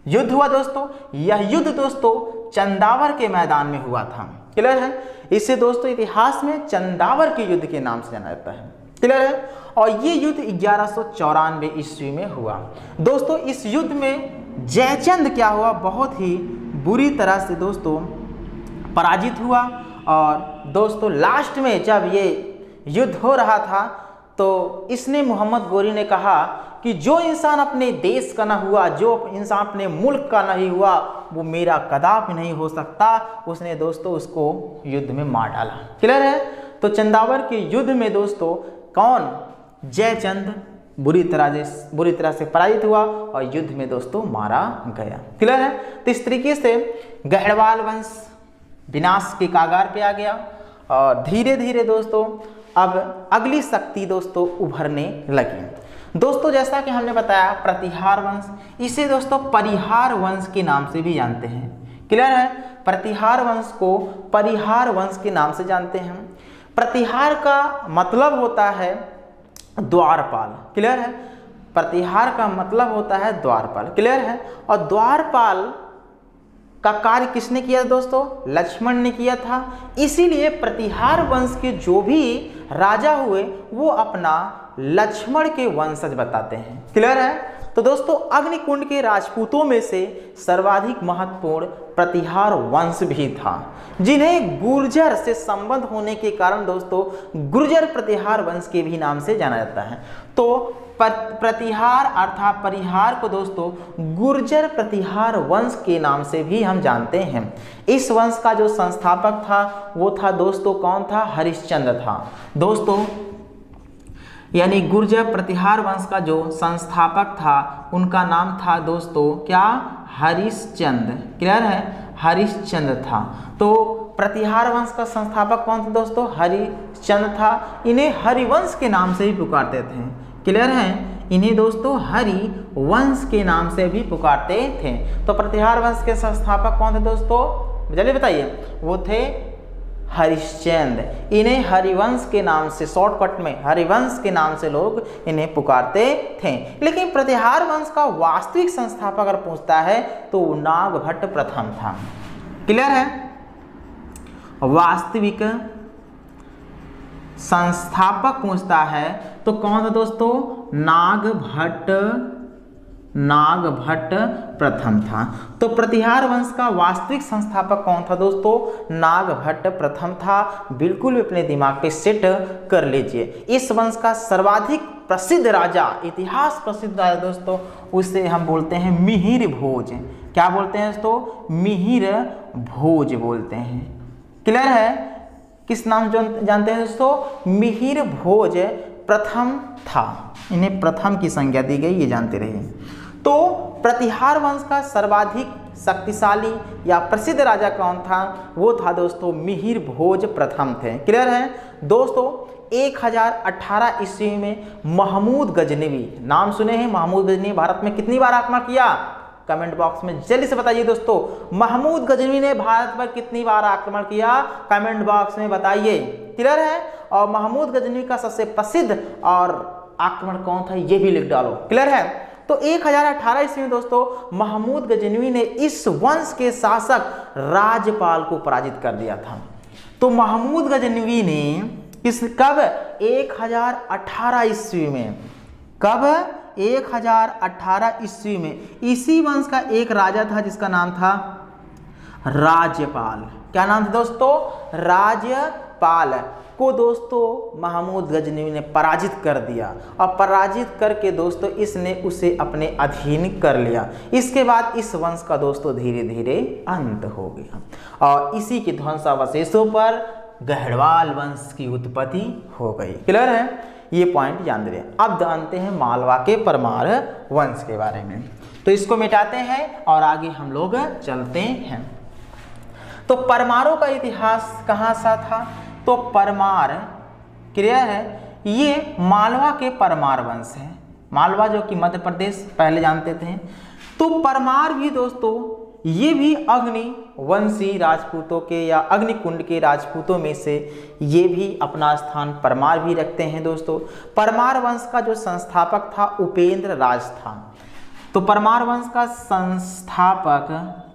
युद्ध हुआ दोस्तों, यह युद्ध दोस्तों चंदावर के मैदान में हुआ था। क्लियर है, इसे दोस्तों इतिहास में चंदावर के युद्ध के नाम से जाना जाता है। क्लियर है, और ये युद्ध 1194 ईस्वी में हुआ। दोस्तों इस युद्ध में जयचंद क्या हुआ, बहुत ही बुरी तरह से दोस्तों पराजित हुआ। और दोस्तों लास्ट में जब ये युद्ध हो रहा था तो इसने मोहम्मद गोरी ने कहा कि जो इंसान अपने देश का ना हुआ, जो इंसान अपने मुल्क का नहीं हुआ, वो मेरा कदापि नहीं हो सकता। उसने दोस्तों उसको युद्ध में मार डाला। क्लियर है, तो चंदावर के युद्ध में दोस्तों कौन, जयचंद बुरी तरह से पराजित हुआ और युद्ध में दोस्तों मारा गया। क्लियर है। तो इस तरीके से गढ़वाल वंश विनाश के कागार पे आ गया और धीरे धीरे दोस्तों अब अगली शक्ति दोस्तों उभरने लगी। दोस्तों जैसा कि हमने बताया प्रतिहार वंश, इसे दोस्तों परिहार वंश के नाम से भी जानते हैं। क्लियर है। प्रतिहार वंश को परिहार वंश के नाम से जानते हैं। प्रतिहार का मतलब होता है द्वारपाल। क्लियर है। प्रतिहार का मतलब होता है द्वारपाल। क्लियर है। और द्वारपाल का कार्य किसने किया दोस्तों? लक्ष्मण ने किया था। इसीलिए प्रतिहार वंश के जो भी राजा हुए वो अपना लक्ष्मण के वंशज बताते हैं। क्लियर है। तो दोस्तों अग्निकुंड के राजपूतों में से सर्वाधिक महत्वपूर्ण प्रतिहार वंश भी था, जिन्हें गुर्जर से संबंध होने के कारण दोस्तों गुर्जर प्रतिहार वंश के भी नाम से जाना जाता है। तो प्रतिहार अर्थात परिहार को दोस्तों गुर्जर प्रतिहार वंश के नाम से भी हम जानते हैं। इस वंश का जो संस्थापक था वो था दोस्तों कौन था? हरिश्चंद्र था दोस्तों। यानी गुर्जर प्रतिहार वंश का जो संस्थापक था उनका नाम था दोस्तों क्या? हरिश्चंद्र। क्लियर है। हरिश्चंद्र था। तो प्रतिहार वंश का संस्थापक कौन था दोस्तों? हरिश्चंद्र था। इन्हें हरिवंश के नाम से भी पुकारते थे। क्लियर है। इन्हें दोस्तों हरिवंश के नाम से भी पुकारते थे। तो प्रतिहार वंश के संस्थापक कौन थे दोस्तों? जल्दी बताइए। वो थे हरिश्चंद्र। इन्हें हरिवंश के नाम से, शॉर्टकट में हरिवंश के नाम से लोग इन्हें पुकारते थे। लेकिन प्रतिहार वंश का वास्तविक संस्थापक अगर पूछता है तो नागभट्ट प्रथम था। क्लियर है। वास्तविक संस्थापक पूछता है तो कौन था दोस्तों? नागभट्ट प्रथम था। तो प्रतिहार वंश का वास्तविक संस्थापक कौन था दोस्तों? नागभट्ट प्रथम था। बिल्कुल अपने दिमाग पे सेट कर लीजिए। इस वंश का सर्वाधिक प्रसिद्ध राजा, इतिहास प्रसिद्ध राजा दोस्तों, उसे हम बोलते हैं मिहिर भोज। क्या बोलते हैं दोस्तों? मिहिर भोज बोलते हैं। क्लियर है। किस नाम जानते हैं दोस्तों? मिहिर भोज प्रथम था। इन्हें प्रथम की संज्ञा दी गई, ये जानते रहिए। तो प्रतिहार वंश का सर्वाधिक शक्तिशाली या प्रसिद्ध राजा कौन था? वो था दोस्तों मिहिर भोज प्रथम थे। क्लियर है दोस्तों। 1018 ईस्वी में महमूद गजनवी, नाम सुने हैं? महमूद गजनवी भारत में कितनी बार आक्रमण किया? कमेंट बॉक्स में जल्दी से बताइए दोस्तों। महमूद गजनवी ने भारत पर कितनी बार आक्रमण किया? कमेंट बॉक्स में बताइए। क्लियर है। और महमूद गजनवी का सबसे प्रसिद्ध और आक्रमण कौन था ये भी लिख डालो। क्लियर है। तो 1018 ईस्वी में दोस्तों महमूद गजनवी ने इस वंश के शासक राजपाल को पराजित कर दिया था। तो महमूद गजनवी ने कब? 1018 ईस्वी में। कब? 1018 ईस्वी में। इसी वंश का एक राजा था जिसका नाम था राज्यपाल। क्या नाम था दोस्तों? राज्यपाल को दोस्तों महमूद गजनवी ने पराजित कर दिया और पराजित करके दोस्तों इसने उसे अपने अधीन कर लिया। इसके बाद इस वंश का दोस्तों धीरे धीरे अंत हो गया और इसी के ध्वंसावशेषों पर गढ़वाल वंश की उत्पत्ति हो गई। क्लियर है। ये पॉइंट जान रहे। अब जानते हैं मालवा के परमार वंश के बारे में। तो इसको मिटाते हैं और आगे हम लोग चलते हैं। तो परमारों का इतिहास कहाँ सा था? तो परमार, क्लियर है, ये मालवा के परमार वंश है। मालवा जो कि मध्य प्रदेश पहले जानते थे। तो परमार भी दोस्तों ये भी अग्नि वंशी राजपूतों के या अग्निकुंड के राजपूतों में से ये भी अपना स्थान परमार भी रखते हैं दोस्तों। परमार वंश का जो संस्थापक था उपेंद्र राज था। तो परमार वंश का संस्थापक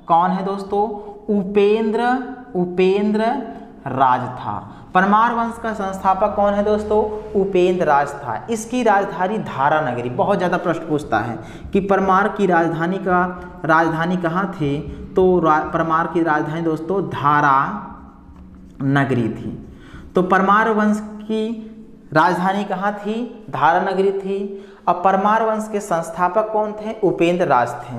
कौन है दोस्तों? उपेंद्र राज था। परमार वंश का संस्थापक कौन है दोस्तों? उपेंद्र राज था। इसकी राजधानी धारा नगरी, बहुत ज़्यादा प्रश्न पूछता है कि परमार की राजधानी कहाँ थी? तो परमार की राजधानी दोस्तों धारा नगरी थी। तो परमार वंश की राजधानी कहाँ थी? धारा नगरी थी। और परमार वंश के संस्थापक कौन थे? उपेंद्र राज थे।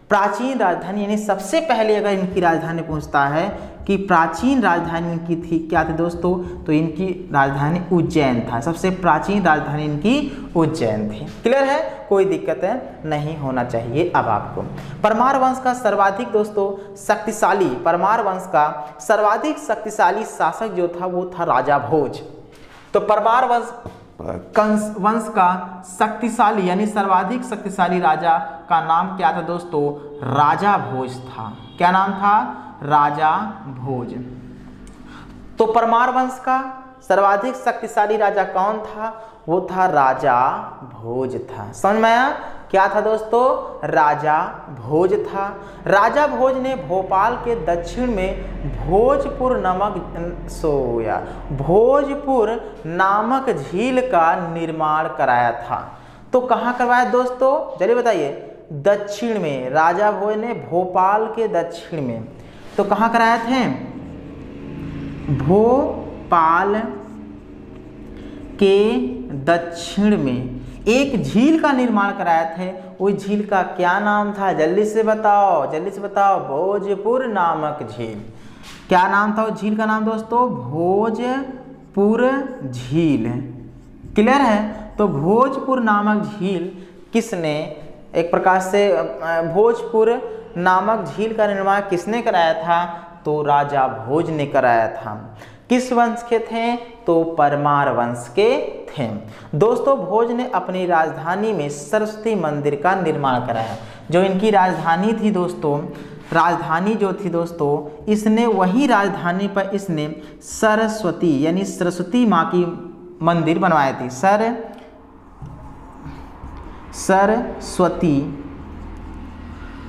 प्राचीन राजधानी यानी सबसे पहले अगर इनकी राजधानी पूछता है कि प्राचीन राजधानी इनकी थी, क्या थी दोस्तों, तो इनकी राजधानी उज्जैन था। सबसे प्राचीन राजधानी इनकी उज्जैन थी। क्लियर है, कोई दिक्कत नहीं होना चाहिए। अब आपको परमार वंश का सर्वाधिक दोस्तों शक्तिशाली, परमार वंश का सर्वाधिक शक्तिशाली शासक जो था वो था राजा भोज। तो परमार वंश का शक्तिशाली यानी सर्वाधिक शक्तिशाली राजा का नाम क्या था दोस्तों, राजा भोज था। क्या नाम था, राजा भोज। तो परमार वंश का सर्वाधिक शक्तिशाली राजा कौन था, वो था राजा भोज था। समझ में आया, क्या था दोस्तों, राजा भोज था। राजा भोज ने भोपाल के दक्षिण में भोजपुर नामक झील का निर्माण कराया था। तो कहाँ करवाया दोस्तों, चलिए बताइए, दक्षिण में। राजा भोज ने भोपाल के दक्षिण में, तो कहाँ कराए थे, भोपाल के दक्षिण में एक झील का निर्माण कराया थे। उस झील का क्या नाम था, जल्दी से बताओ, जल्दी से बताओ, भोजपुर नामक झील। क्या नाम था उस झील का नाम दोस्तों, भोजपुर झील। क्लियर है, तो भोजपुर नामक झील किसने, एक प्रकार से भोजपुर नामक झील का निर्माण किसने कराया था, तो राजा भोज ने कराया था। किस वंश के थे, तो परमार वंश के थे। दोस्तों भोज ने अपनी राजधानी में सरस्वती मंदिर का निर्माण कराया। जो इनकी राजधानी थी दोस्तों, राजधानी जो थी दोस्तों, इसने वही राजधानी पर इसने सरस्वती यानी सरस्वती माँ की मंदिर बनवाई थी। सरस्वती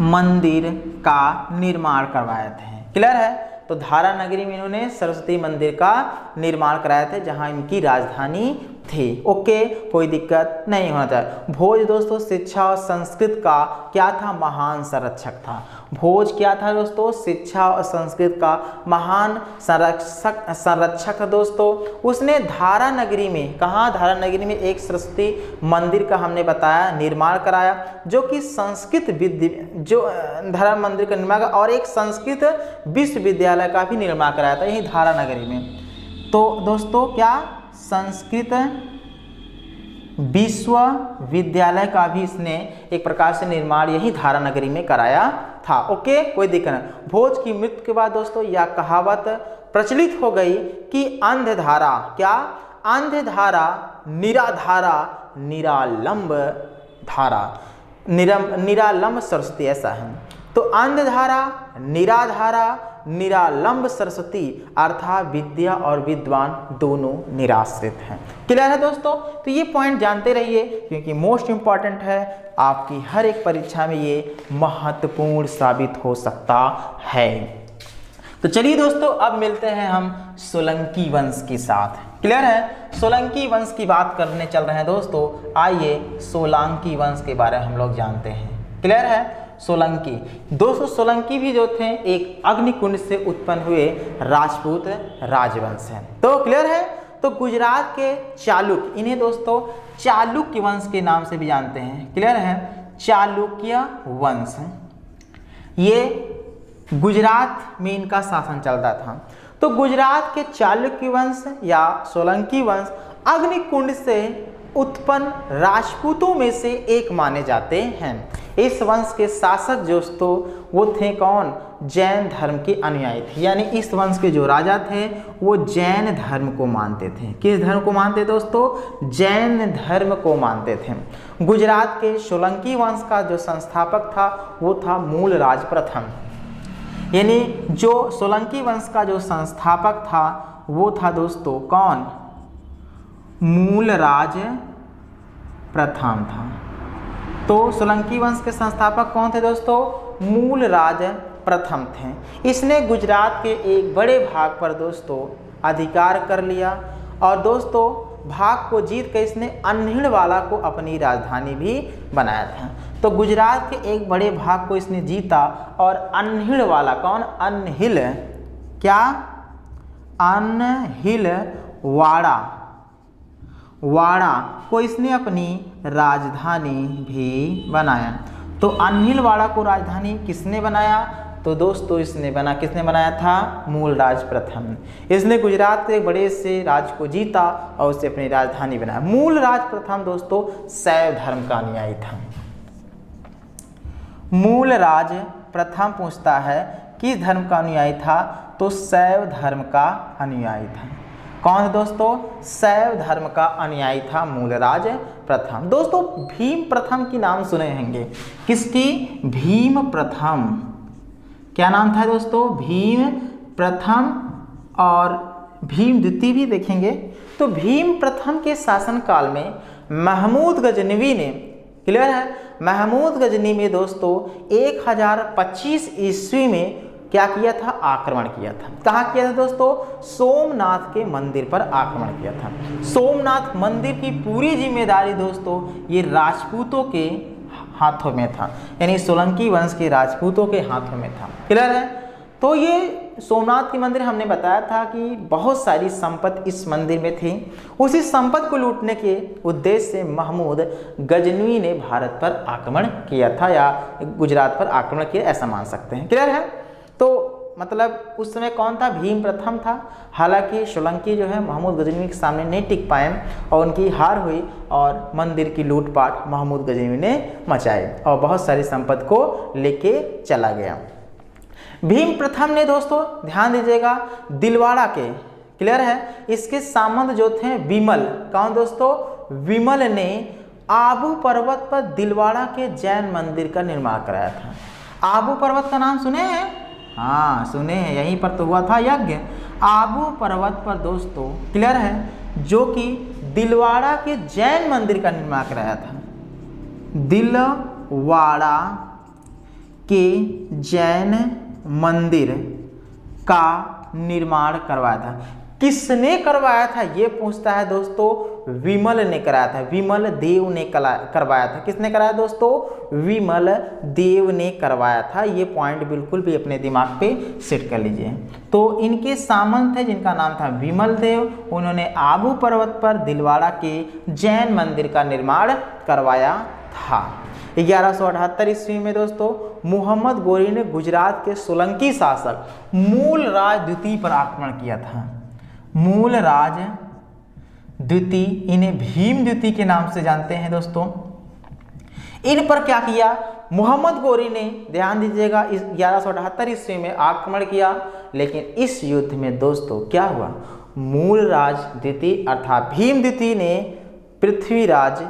मंदिर का निर्माण करवाए थे। क्लियर है, तो धारा नगरी में इन्होंने सरस्वती मंदिर का निर्माण कराया था, जहां इनकी राजधानी थी। ओके, कोई दिक्कत नहीं होना चाहिए। भोज दोस्तों शिक्षा और संस्कृत का क्या था, महान संरक्षक था। भोज क्या था दोस्तों, शिक्षा और संस्कृत का महान संरक्षक था दोस्तों। उसने धारा नगरी में, कहाँ, धारा नगरी में एक सरस्वती मंदिर का हमने बताया निर्माण कराया, जो कि संस्कृत जो धारा मंदिर का निर्माण और एक संस्कृत विश्वविद्यालय का भी निर्माण कराया था यही धारा नगरी में। तो दोस्तों क्या, संस्कृत विश्वविद्यालय का भी इसने एक प्रकार से निर्माण यही धारा नगरी में कराया था। ओके, कोई दिक्कत नहीं। भोज की मृत्यु के बाद दोस्तों यह कहावत प्रचलित हो गई कि अंधधारा, क्या, अंधधारा निराधारा निरालंब धारा, निरालंब सरस्वती, ऐसा है। तो अंधधारा, निराधारा, निरालंब सरस्वती अर्थात विद्या और विद्वान दोनों निराश्रित हैं। क्लियर है दोस्तों, तो ये पॉइंट जानते रहिए क्योंकि मोस्ट इंपॉर्टेंट है, आपकी हर एक परीक्षा में ये महत्वपूर्ण साबित हो सकता है। तो चलिए दोस्तों, अब मिलते हैं हम सोलंकी वंश के साथ। क्लियर है, सोलंकी वंश की बात करने चल रहे हैं दोस्तों। आइए सोलंकी वंश के बारे में हम लोग जानते हैं। क्लियर है, सोलंकी दोस्तों, सोलंकी भी जो थे एक अग्निकुंड से उत्पन्न हुए राजपूत राजवंश है। तो क्लियर है, तो गुजरात के चालुक्य, इन्हें दोस्तों चालुक्य वंश के नाम से भी जानते हैं। क्लियर है, चालुक्य वंश, ये गुजरात में इनका शासन चलता था। तो गुजरात के चालुक्य वंश या सोलंकी वंश अग्निकुंड से उत्पन्न राजपूतों में से एक माने जाते हैं। इस वंश के शासक दोस्तों वो थे कौन, जैन धर्म के अनुयायी थे। यानी इस वंश के जो राजा थे वो जैन धर्म को मानते थे। किस धर्म को मानते दोस्तों, जैन धर्म को मानते थे। गुजरात के सोलंकी वंश का जो संस्थापक था वो था मूलराज प्रथम। यानी जो सोलंकी वंश का जो संस्थापक था वो था दोस्तों कौन, मूलराज प्रथम था। तो सोलंकी वंश के संस्थापक कौन थे दोस्तों, मूलराज प्रथम थे। इसने गुजरात के एक बड़े भाग पर दोस्तों अधिकार कर लिया और दोस्तों भाग को जीत कर इसने अन्हिलवाला को अपनी राजधानी भी बनाया था। तो गुजरात के एक बड़े भाग को इसने जीता और अन्हिलवाला, कौन, अन्हिल, क्या, वाड़ा को इसने अपनी राजधानी भी बनाया। तो अनिलवाड़ा को राजधानी किसने बनाया? तो दोस्तों किसने बनाया था? मूलराज प्रथम। इसने गुजरात के बड़े से राज्य को जीता और उसे अपनी राजधानी बनाया। मूलराज प्रथम दोस्तों शैव धर्म का अनुयायी था। मूलराज प्रथम पूछता है किस धर्म का अनुयायी था? तो शैव धर्म का अनुयायी था। कौन दोस्तों? शैव धर्म का अनुयायी था मूलराज प्रथम। दोस्तों भीम प्रथम की नाम सुने होंगे। किसकी? भीम प्रथम। क्या नाम था दोस्तों? भीम प्रथम और भीम द्वितीय भी देखेंगे। तो भीम प्रथम के शासनकाल में महमूद गजनवी ने, क्लियर है, महमूद गजनी में दोस्तों 1025 ईस्वी में क्या किया था? आक्रमण किया था। कहाँ किया था दोस्तों? सोमनाथ के मंदिर पर आक्रमण किया था। सोमनाथ मंदिर की पूरी जिम्मेदारी दोस्तों ये राजपूतों के हाथों में था, यानी सोलंकी वंश के राजपूतों के हाथों में था। क्लियर है? तो ये सोमनाथ की मंदिर हमने बताया था कि बहुत सारी संपत्ति इस मंदिर में थी। उसी संपत्ति को लूटने के उद्देश्य से महमूद गजनवी ने भारत पर आक्रमण किया था या गुजरात पर आक्रमण किया, ऐसा मान सकते हैं। क्लियर है? तो मतलब उस समय कौन था? भीम प्रथम था। हालांकि सोलंकी जो है महमूद गजनवी के सामने नहीं टिक पाए और उनकी हार हुई और मंदिर की लूटपाट महमूद गजनवी ने मचाई और बहुत सारी संपत्ति को लेके चला गया। भीम प्रथम ने दोस्तों ध्यान दीजिएगा दिलवाड़ा के, क्लियर है, इसके सामंत जो थे विमल, कौन दोस्तों? विमल ने आबू पर्वत पर दिलवाड़ा के जैन मंदिर का निर्माण कराया था। आबू पर्वत का नाम सुने हैं? हाँ सुने हैं, यहीं पर तो हुआ था यज्ञ। आबू पर्वत पर दोस्तों, क्लियर है, जो कि दिलवाड़ा के जैन मंदिर का निर्माण कराया था। दिलवाड़ा के जैन मंदिर का निर्माण करवाया था। किसने करवाया था ये पूछता है दोस्तों? विमल ने कराया था। विमल देव ने करवाया था। किसने कराया दोस्तों? विमल देव ने करवाया था। ये पॉइंट बिल्कुल भी अपने दिमाग पे सेट कर लीजिए। तो इनके सामंत थे जिनका नाम था विमल देव, उन्होंने आबू पर्वत पर दिलवाड़ा के जैन मंदिर का निर्माण करवाया था। 1178 ईस्वी में दोस्तों मोहम्मद गोरी ने गुजरात के सोलंकी शासक मूलराज द्वितीय पर आक्रमण किया था। मूलराज द्वितीय, इन्हें भीम द्वितीय के नाम से जानते हैं दोस्तों। इन पर क्या किया? मोहम्मद गोरी ने, ध्यान दीजिएगा, 1178 ईस्वी में आक्रमण किया, लेकिन इस युद्ध में दोस्तों क्या हुआ? मूलराज द्वितीय अर्थात भीम द्वितीय ने पृथ्वीराज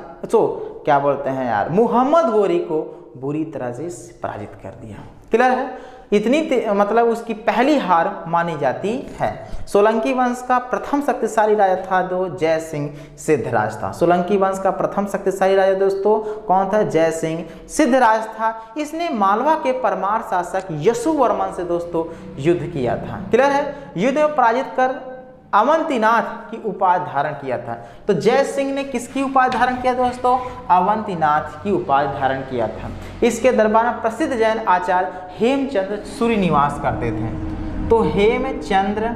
क्या बोलते हैं यार, मोहम्मद गोरी को बुरी तरह से पराजित कर दिया। क्लियर है? इतनी मतलब उसकी पहली हार मानी जाती है। सोलंकी वंश का प्रथम शक्तिशाली राजा था दो जय सिंह सिद्धराज था। सोलंकी वंश का प्रथम शक्तिशाली राजा दोस्तों कौन था? जय सिंह सिद्धराज था। इसने मालवा के परमार शासक यशुवर्मन से दोस्तों युद्ध किया था। क्लियर है? युद्ध में पराजित कर अवंतीनाथ की उपाधि धारण किया था। तो जय सिंह ने किसकी उपाधि धारण किया दोस्तों? अवंतीनाथ की उपाधि धारण किया था। इसके दरबार में प्रसिद्ध जैन आचार्य हेमचंद्र सूरी निवास करते थे। तो हेमचंद्र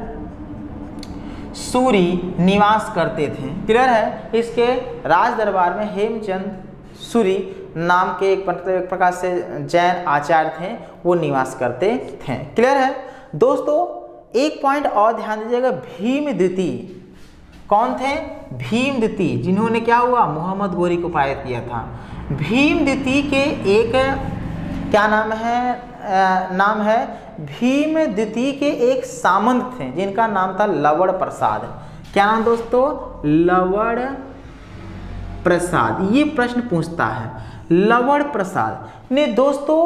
सूरी निवास करते थे। क्लियर है? इसके राज दरबार में हेमचंद सूरी नाम के एक प्रकार से जैन आचार्य थे, वो निवास करते थे। क्लियर है दोस्तों? एक पॉइंट और ध्यान दीजिएगा, भीम द्वितीय कौन थे? भीम द्वितीय, जिन्होंने क्या हुआ? मोहम्मद गोरी को पराजित किया था। भीम द्वितीय के एक क्या नाम है? भीम द्वितीय के एक सामंत थे जिनका नाम था लवण प्रसाद। क्या नाम दोस्तों? लवण प्रसाद। ये प्रश्न पूछता है, लवण प्रसाद ने दोस्तों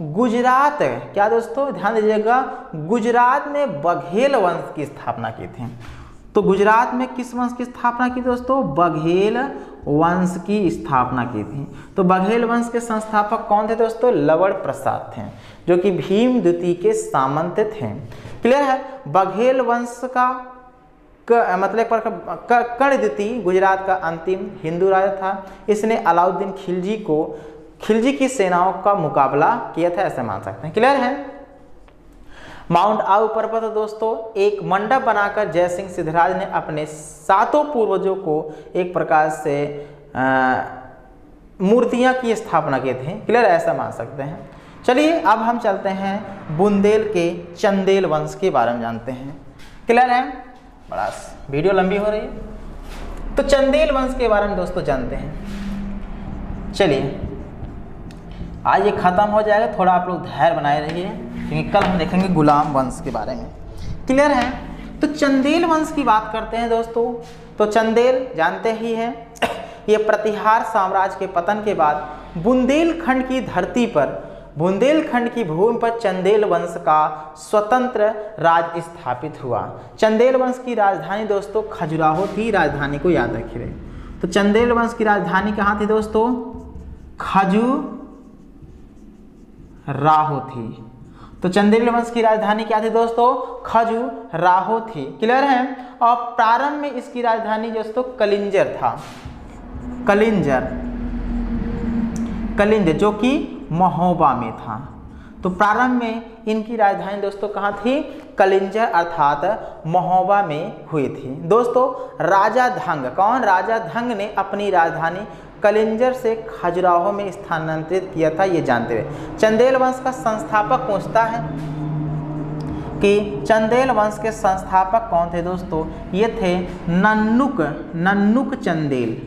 गुजरात, क्या दोस्तों ध्यान दीजिएगा, गुजरात में बघेल वंश की स्थापना की थी। तो गुजरात में किस वंश की स्थापना की दोस्तों? बघेल वंश की स्थापना की थी। तो बघेल वंश के संस्थापक कौन थे दोस्तों? लवण प्रसाद थे, जो कि भीम द्वितीय के सामंत थे। क्लियर है? बघेल वंश का मतलब कर्ण द्वितीय गुजरात का अंतिम हिंदू राजा था। इसने अलाउद्दीन खिलजी की सेनाओं का मुकाबला किया था, ऐसे मान सकते हैं। क्लियर है? माउंट आबू पर्वत दोस्तों एक मंडप बनाकर जयसिंह सिद्धराज ने अपने 7 पूर्वजों को एक प्रकार से मूर्तियां की स्थापना किए थे। क्लियर, ऐसा मान सकते हैं। चलिए अब हम चलते हैं बुंदेल के चंदेल वंश के बारे में जानते हैं। क्लियर है, बड़ा वीडियो लंबी हो रही है। तो चंदेल वंश के बारे में दोस्तों जानते हैं। चलिए आज ये खत्म हो जाएगा, थोड़ा आप लोग धैर्य बनाए रहिए क्योंकि कल हम देखेंगे गुलाम वंश के बारे में। क्लियर है, तो चंदेल वंश की बात करते हैं दोस्तों। तो चंदेल जानते ही हैं, ये प्रतिहार साम्राज्य के पतन के बाद बुंदेलखंड की धरती पर, बुंदेलखंड की भूमि पर चंदेल वंश का स्वतंत्र राज्य स्थापित हुआ। चंदेल वंश की राजधानी दोस्तों खजुराहो थी, राजधानी को याद रखिए। तो चंदेल वंश की राजधानी कहाँ थी दोस्तों? खजुराहो थी। तो चंदेल वंश की राजधानी क्या थी दोस्तों? खजुराहो थी। क्लियर है, और प्रारंभ में इसकी राजधानी दोस्तों कलिंजर था, कलिंजर जो कि महोबा में था। तो प्रारंभ में इनकी राजधानी दोस्तों कहाँ थी? कलिंजर अर्थात महोबा में हुई थी। दोस्तों राजा धंग, कौन? राजा धंग ने अपनी राजधानी कलिंजर से खजुराहो में स्थानांतरित किया था, ये जानते रहे। चंदेल वंश का संस्थापक पूछता है कि चंदेल वंश के संस्थापक कौन थे दोस्तों? ये थे नन्नुक चंदेल।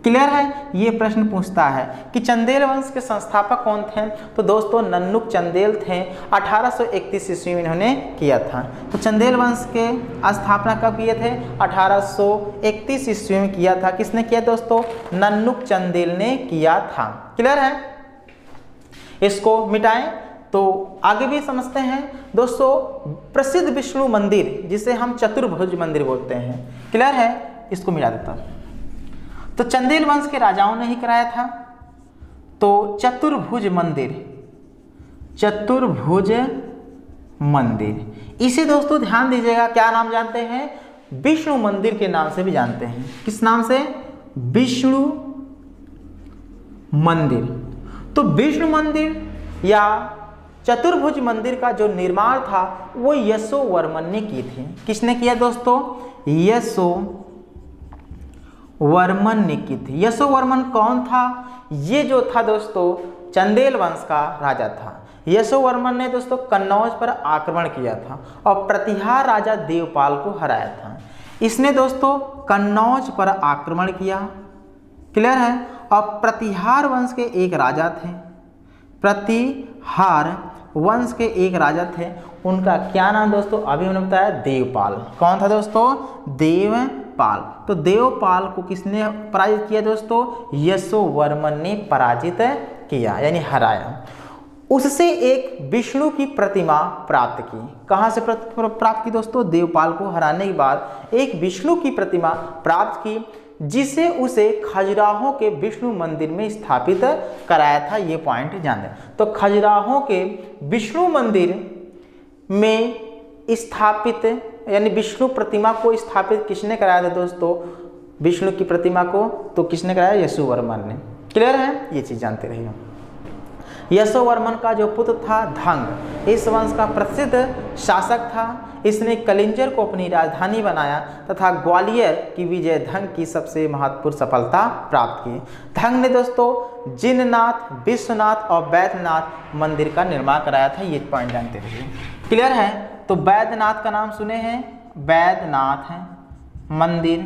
क्लियर है, ये प्रश्न पूछता है कि चंदेल वंश के संस्थापक कौन थे? तो दोस्तों नन्नुक चंदेल थे। 1831 ईस्वी में इन्होंने किया था। तो चंदेल वंश के स्थापना कब किए थे? 1831 ईस्वी में किया था। किसने किया दोस्तों? नन्नुक चंदेल ने किया था। क्लियर है, इसको मिटाएं तो आगे भी समझते हैं। दोस्तों प्रसिद्ध विष्णु मंदिर जिसे हम चतुर्भुज मंदिर बोलते हैं, क्लियर है, इसको मिटा देता हूं। तो चंदेल वंश के राजाओं ने ही कराया था। तो चतुर्भुज मंदिर, इसे दोस्तों ध्यान दीजिएगा, क्या नाम जानते हैं? विष्णु मंदिर के नाम से भी जानते हैं। किस नाम से? विष्णु मंदिर। तो विष्णु मंदिर या चतुर्भुज मंदिर का जो निर्माण था वो यशोवर्मन ने की थी। किसने किया दोस्तों? यशोवर्मन ने की थी। यशोवर्मन कौन था? ये जो था दोस्तों चंदेल वंश का राजा था। यशोवर्मन ने दोस्तों कन्नौज पर आक्रमण किया था और प्रतिहार राजा देवपाल को हराया था। इसने दोस्तों कन्नौज पर आक्रमण किया। क्लियर है, और प्रतिहार वंश के एक राजा थे, प्रतिहार वंश के एक राजा थे। उनका क्या नाम दोस्तों? अभी हमने बताया देवपाल। कौन था दोस्तों? देवपाल। तो देवपाल को किसने पराजित किया दोस्तों? यशोवर्मन ने पराजित किया, यानी हराया। उससे एक विष्णु की प्रतिमा प्राप्त की। कहाँ से प्राप्त की दोस्तों? देवपाल को हराने के बाद एक विष्णु की प्रतिमा प्राप्त की, जिसे उसे खजुराहो के विष्णु मंदिर में स्थापित कराया था। ये पॉइंट जान लें। तो खजुराहो के विष्णु मंदिर में स्थापित यानी विष्णु प्रतिमा को स्थापित किसने कराया था दोस्तों? विष्णु की प्रतिमा को तो किसने कराया? यशोवर्मन ने। क्लियर है, ये चीज जानते रहिए। यशोवर्मन का जो पुत्र था धंग, इस वंश का प्रसिद्ध शासक था। इसने कलिंजर को अपनी राजधानी बनाया तथा ग्वालियर की विजय धंग की सबसे महत्वपूर्ण सफलता प्राप्त की। धंग ने दोस्तों जिननाथ, विश्वनाथ और वैद्यनाथ मंदिर का निर्माण कराया था। ये पॉइंट जानते रहिए। क्लियर है, तो वैद्यनाथ का नाम सुने हैं, वैद्यनाथ है मंदिर।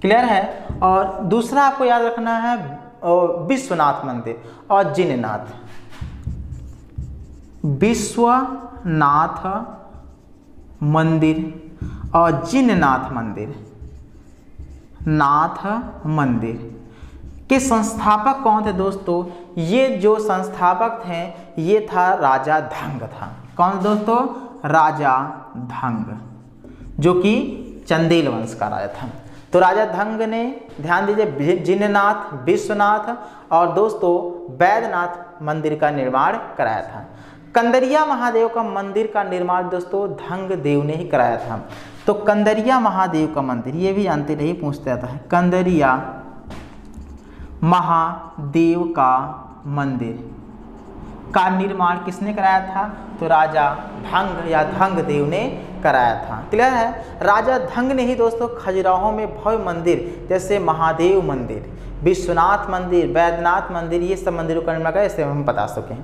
क्लियर है, और दूसरा आपको याद रखना है विश्वनाथ मंदिर और जिननाथ। विश्वनाथ मंदिर और जिननाथ मंदिर, नाथ मंदिर के संस्थापक कौन थे दोस्तों? ये जो संस्थापक थे ये था राजा धंग था। कौन दोस्तों? राजा धंग, जो कि चंदेल वंश का राजा था। तो राजा धंग ने, ध्यान दीजिए, जिननाथ, विश्वनाथ और दोस्तों वैद्यनाथ मंदिर का निर्माण कराया था। कंदरिया महादेव का मंदिर का निर्माण दोस्तों धंग देव ने ही कराया था। तो कंदरिया महादेव का मंदिर, ये भी जानते रहिए, पूछते रहता है। कंदरिया महादेव का मंदिर का निर्माण किसने कराया था? तो राजा धंग या धंग देव ने कराया था। क्लियर है, राजा धंग ने ही दोस्तों खजुराहो में भव्य मंदिर जैसे महादेव मंदिर, विश्वनाथ मंदिर, बैद्यनाथ मंदिर, ये सब मंदिरों का निर्माण करा, इसे हम बता सकें।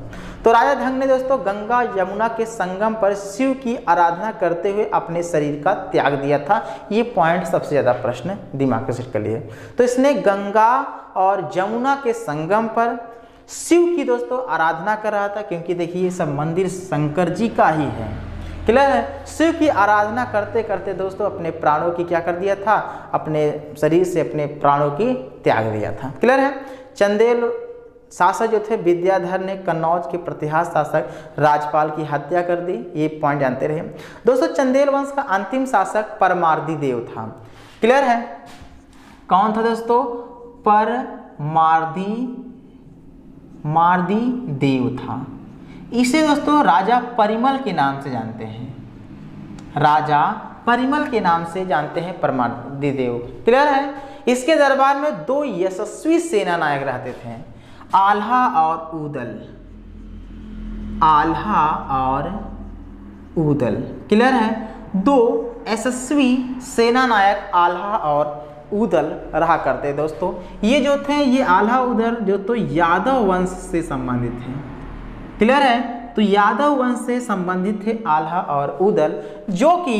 तो राजा ढंग ने दोस्तों गंगा यमुना के संगम पर शिव की आराधना करते हुए अपने शरीर का त्याग दिया था। ये पॉइंट सबसे ज़्यादा प्रश्न दिमाग में सेट कर लिए। तो इसने गंगा और यमुना के संगम पर शिव की दोस्तों आराधना कर रहा था, क्योंकि देखिए ये सब मंदिर शंकर जी का ही है। क्लियर है। शिव की आराधना करते करते दोस्तों अपने प्राणों की क्या कर दिया था, अपने शरीर से अपने प्राणों की त्याग दिया था। क्लियर है। चंदेल शासक जो थे विद्याधर ने कन्नौज के प्रतिहार शासक राजपाल की हत्या कर दी। ये पॉइंट जानते रहे दोस्तों। चंदेल वंश का अंतिम शासक परमार्दी देव था। क्लियर है। कौन था दोस्तों, मार्दी देव था। इसे दोस्तों राजा परिमल के नाम से जानते हैं, राजा परिमल के नाम से जानते हैं परमार्दी देव। क्लियर है। इसके दरबार में दो यशस्वी सेना नायक रहते थे, आल्हा और ऊदल, आल्हा और ऊदल। क्लियर है। दो यशस्वी सेना नायक आल्हा और ऊदल रहा करते दोस्तों। ये जो थे, ये आल्हा ऊदल जो तो यादव वंश से संबंधित थे। क्लियर है। तो यादव वंश से संबंधित थे आल्हा और ऊदल, जो कि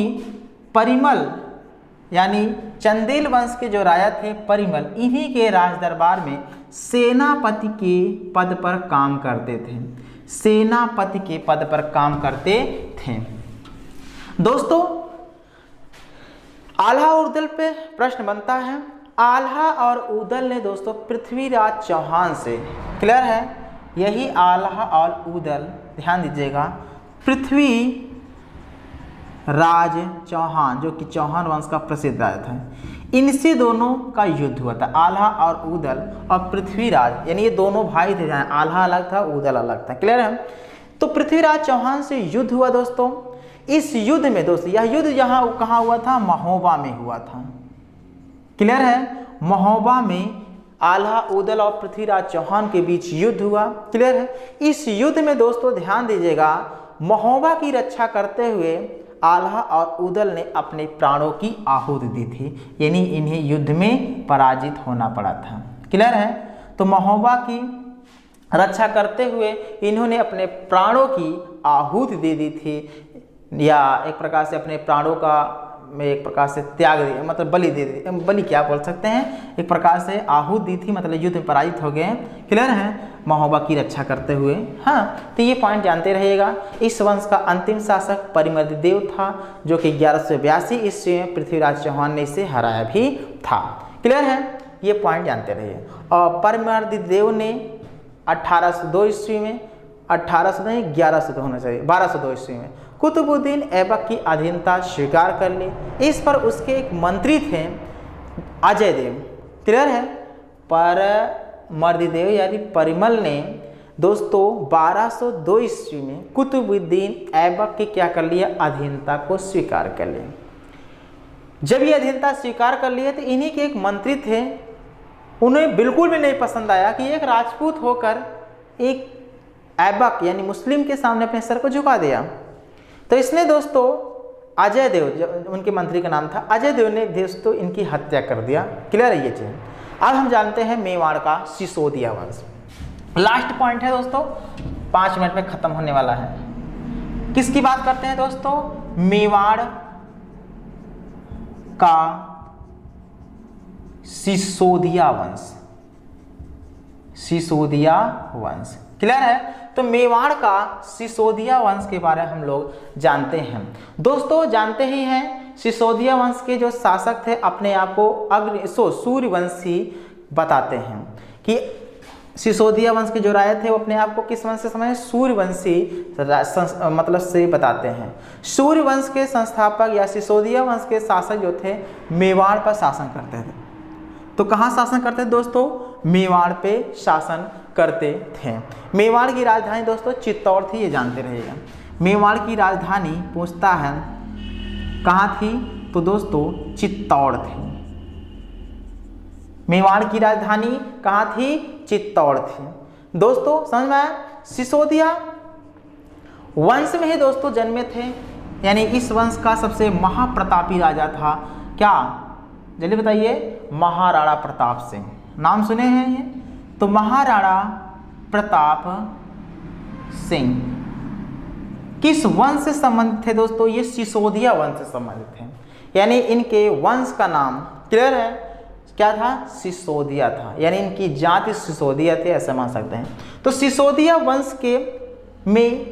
परिमल यानी चंदेल वंश के जो राजा थे परिमल, इन्हीं के राज दरबार में सेनापति के पद पर काम करते थे, सेनापति के पद पर काम करते थे। दोस्तों आल्हा और ऊदल पे प्रश्न बनता है। आल्हा और ऊदल ने दोस्तों पृथ्वीराज चौहान से, क्लियर है, यही आल्हा और ऊदल, ध्यान दीजिएगा, पृथ्वी राज चौहान जो कि चौहान वंश का प्रसिद्ध राजा था, इनसे दोनों का युद्ध हुआ था। आल्हा और ऊदल और पृथ्वीराज, यानी ये दोनों भाई थे, जहाँ आल्हा अलग था ऊदल अलग था। क्लियर है। तो पृथ्वीराज चौहान से युद्ध हुआ दोस्तों। इस युद्ध में दोस्तों, यह युद्ध यहाँ कहाँ हुआ था, महोबा में हुआ था। क्लियर है। महोबा में आल्हा ऊदल और पृथ्वीराज चौहान के बीच युद्ध हुआ। क्लियर है। इस युद्ध में दोस्तों ध्यान दीजिएगा, महोबा की रक्षा करते हुए आल्हा और ऊदल ने अपने प्राणों की आहुति दी थी, यानी इन्हें युद्ध में पराजित होना पड़ा था। क्लियर है। तो महोबा की रक्षा करते हुए इन्होंने अपने प्राणों की आहुति दे दी थी, या एक प्रकार से अपने प्राणों का में एक प्रकार से त्याग दिया, मतलब बलि दे दी, बलि क्या बोल सकते हैं, एक प्रकार से आहुति दी थी, मतलब युद्ध में पराजित हो गए। क्लियर है। महोबा की रक्षा करते हुए। हाँ, तो ये पॉइंट जानते रहिएगा। इस वंश का अंतिम शासक परिमर्दी देव था, जो कि 1182 ईस्वी में पृथ्वीराज चौहान ने इसे हराया भी था। क्लियर है। ये पॉइंट जानते रहिए। और परिमर्दी देव ने 1802 ईस्वी में, 1800 नहीं 1102 होना चाहिए, 1202 ईस्वी में कुतुबुद्दीन ऐबक की अधीनता स्वीकार कर ली। इस पर उसके एक मंत्री थे अजय देव। क्लियर है। परमर्दी देव यानी परिमल ने दोस्तों 1202 ईस्वी में कुतुबुद्दीन ऐबक की क्या कर लिया, अधीनता को स्वीकार कर लिया। जब ये अधीनता स्वीकार कर लिया तो इन्हीं के एक मंत्री थे, उन्हें बिल्कुल भी नहीं पसंद आया कि एक राजपूत होकर एक ऐबक यानी मुस्लिम के सामने अपने सर को झुका दिया। तो इसने दोस्तों अजय देव, जो उनके मंत्री का नाम था अजय देव, ने दोस्तों इनकी हत्या कर दिया। क्लियर है ये चीज। अब हम जानते हैं मेवाड़ का सिसोदिया वंश। लास्ट पॉइंट है दोस्तों, 5 मिनट में खत्म होने वाला है। किसकी बात करते हैं दोस्तों, मेवाड़ का सिसोदिया वंश, सिसोदिया वंश। क्लियर है। तो मेवाड़ का सिसोदिया वंश के बारे में हम लोग जानते हैं दोस्तों। जानते ही हैं सिसोदिया वंश के जो शासक थे अपने आप को सूर्यवंशी बताते हैं, कि सिसोदिया वंश के जो राजा थे वो अपने आप को किस वंश से समझे, सूर्यवंशी मतलब से बताते हैं। सूर्यवंश के संस्थापक या सिसोदिया वंश के शासक जो थे मेवाड़ पर शासन करते थे। तो कहाँ शासन करते थे दोस्तों, मेवाड़ पे शासन करते थे। मेवाड़ की राजधानी दोस्तों चित्तौड़ थी, ये जानते रहिएगा। मेवाड़ की राजधानी पूछता है कहाँ थी, तो दोस्तों चित्तौड़ थी। मेवाड़ की राजधानी कहाँ थी, चित्तौड़ थी। दोस्तों समझ में आया। सिसोदिया वंश में ही दोस्तों जन्मे थे, यानी इस वंश का सबसे महाप्रतापी राजा था क्या, जल्दी बताइए, महाराणा प्रताप सिंह। नाम सुने हैं ये? तो महाराणा प्रताप सिंह किस वंश से संबंधित थे दोस्तों? ये सिसोदिया वंश से संबंधित हैं, यानी इनके वंश का नाम क्लियर है क्या था? सिसोदिया था, यानी इनकी जाति सिसोदिया थे, ऐसा मान सकते हैं। तो सिसोदिया वंश के में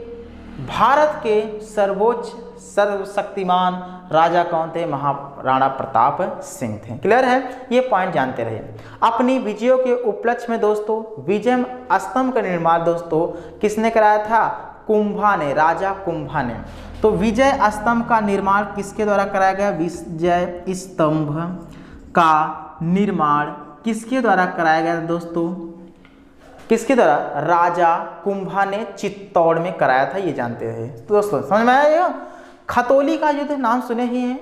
भारत के सर्वोच्च सर्वशक्तिमान राजा कौन थे? महाराणा प्रताप सिंह थे। क्लियर है? ये पॉइंट जानते रहिए। अपनी विजयों के उपलक्ष्य में दोस्तों विजय स्तंभ का निर्माण दोस्तों किसने कराया था? कुंभा ने, राजा कुंभा ने। तो विजय स्तंभ का निर्माण किसके द्वारा कराया गया? विजय स्तंभ का निर्माण किसके द्वारा कराया गया दोस्तों? किसके द्वारा? राजा कुंभा ने चित्तौड़ में कराया था, ये जानते हैं। तो दोस्तों समझ में आया? खतौली का युद्ध नाम सुने ही हैं,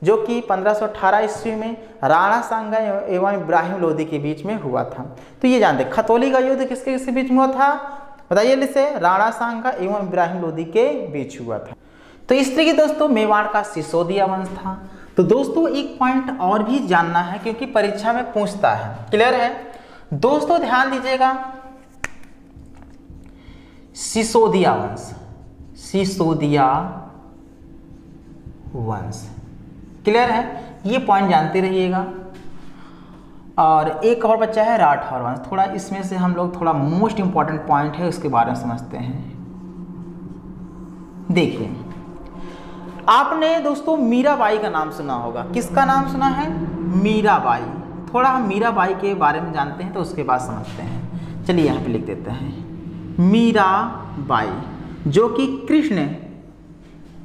जो कि 1518 ईस्वी में राणा सांगा एवं इब्राहिम लोदी के बीच में हुआ था। तो ये जानते हैं खतौली का युद्ध किसके किसके बीच में हुआ था? बताइए लिसे। राणा सांगा एवं इब्राहिम लोदी के बीच हुआ था। तो इस तरीके दोस्तों मेवाड़ का सिसोदिया वंश था। तो दोस्तों एक पॉइंट और भी जानना है, क्योंकि परीक्षा में पूछता है। क्लियर है दोस्तों? ध्यान दीजिएगा, सिसोदिया वंश, सिसोदिया वंश क्लियर है? ये पॉइंट जानते रहिएगा। और एक और बच्चा है राठौर वंश। थोड़ा इसमें से हम लोग थोड़ा मोस्ट इंपॉर्टेंट पॉइंट है उसके बारे में समझते हैं। देखिए, आपने दोस्तों मीराबाई का नाम सुना होगा। किसका नाम सुना है? मीराबाई। थोड़ा हम मीराबाई के बारे में जानते हैं तो उसके बाद समझते हैं। चलिए यहाँ पे लिख देते हैं मीराबाई, जो कि कृष्ण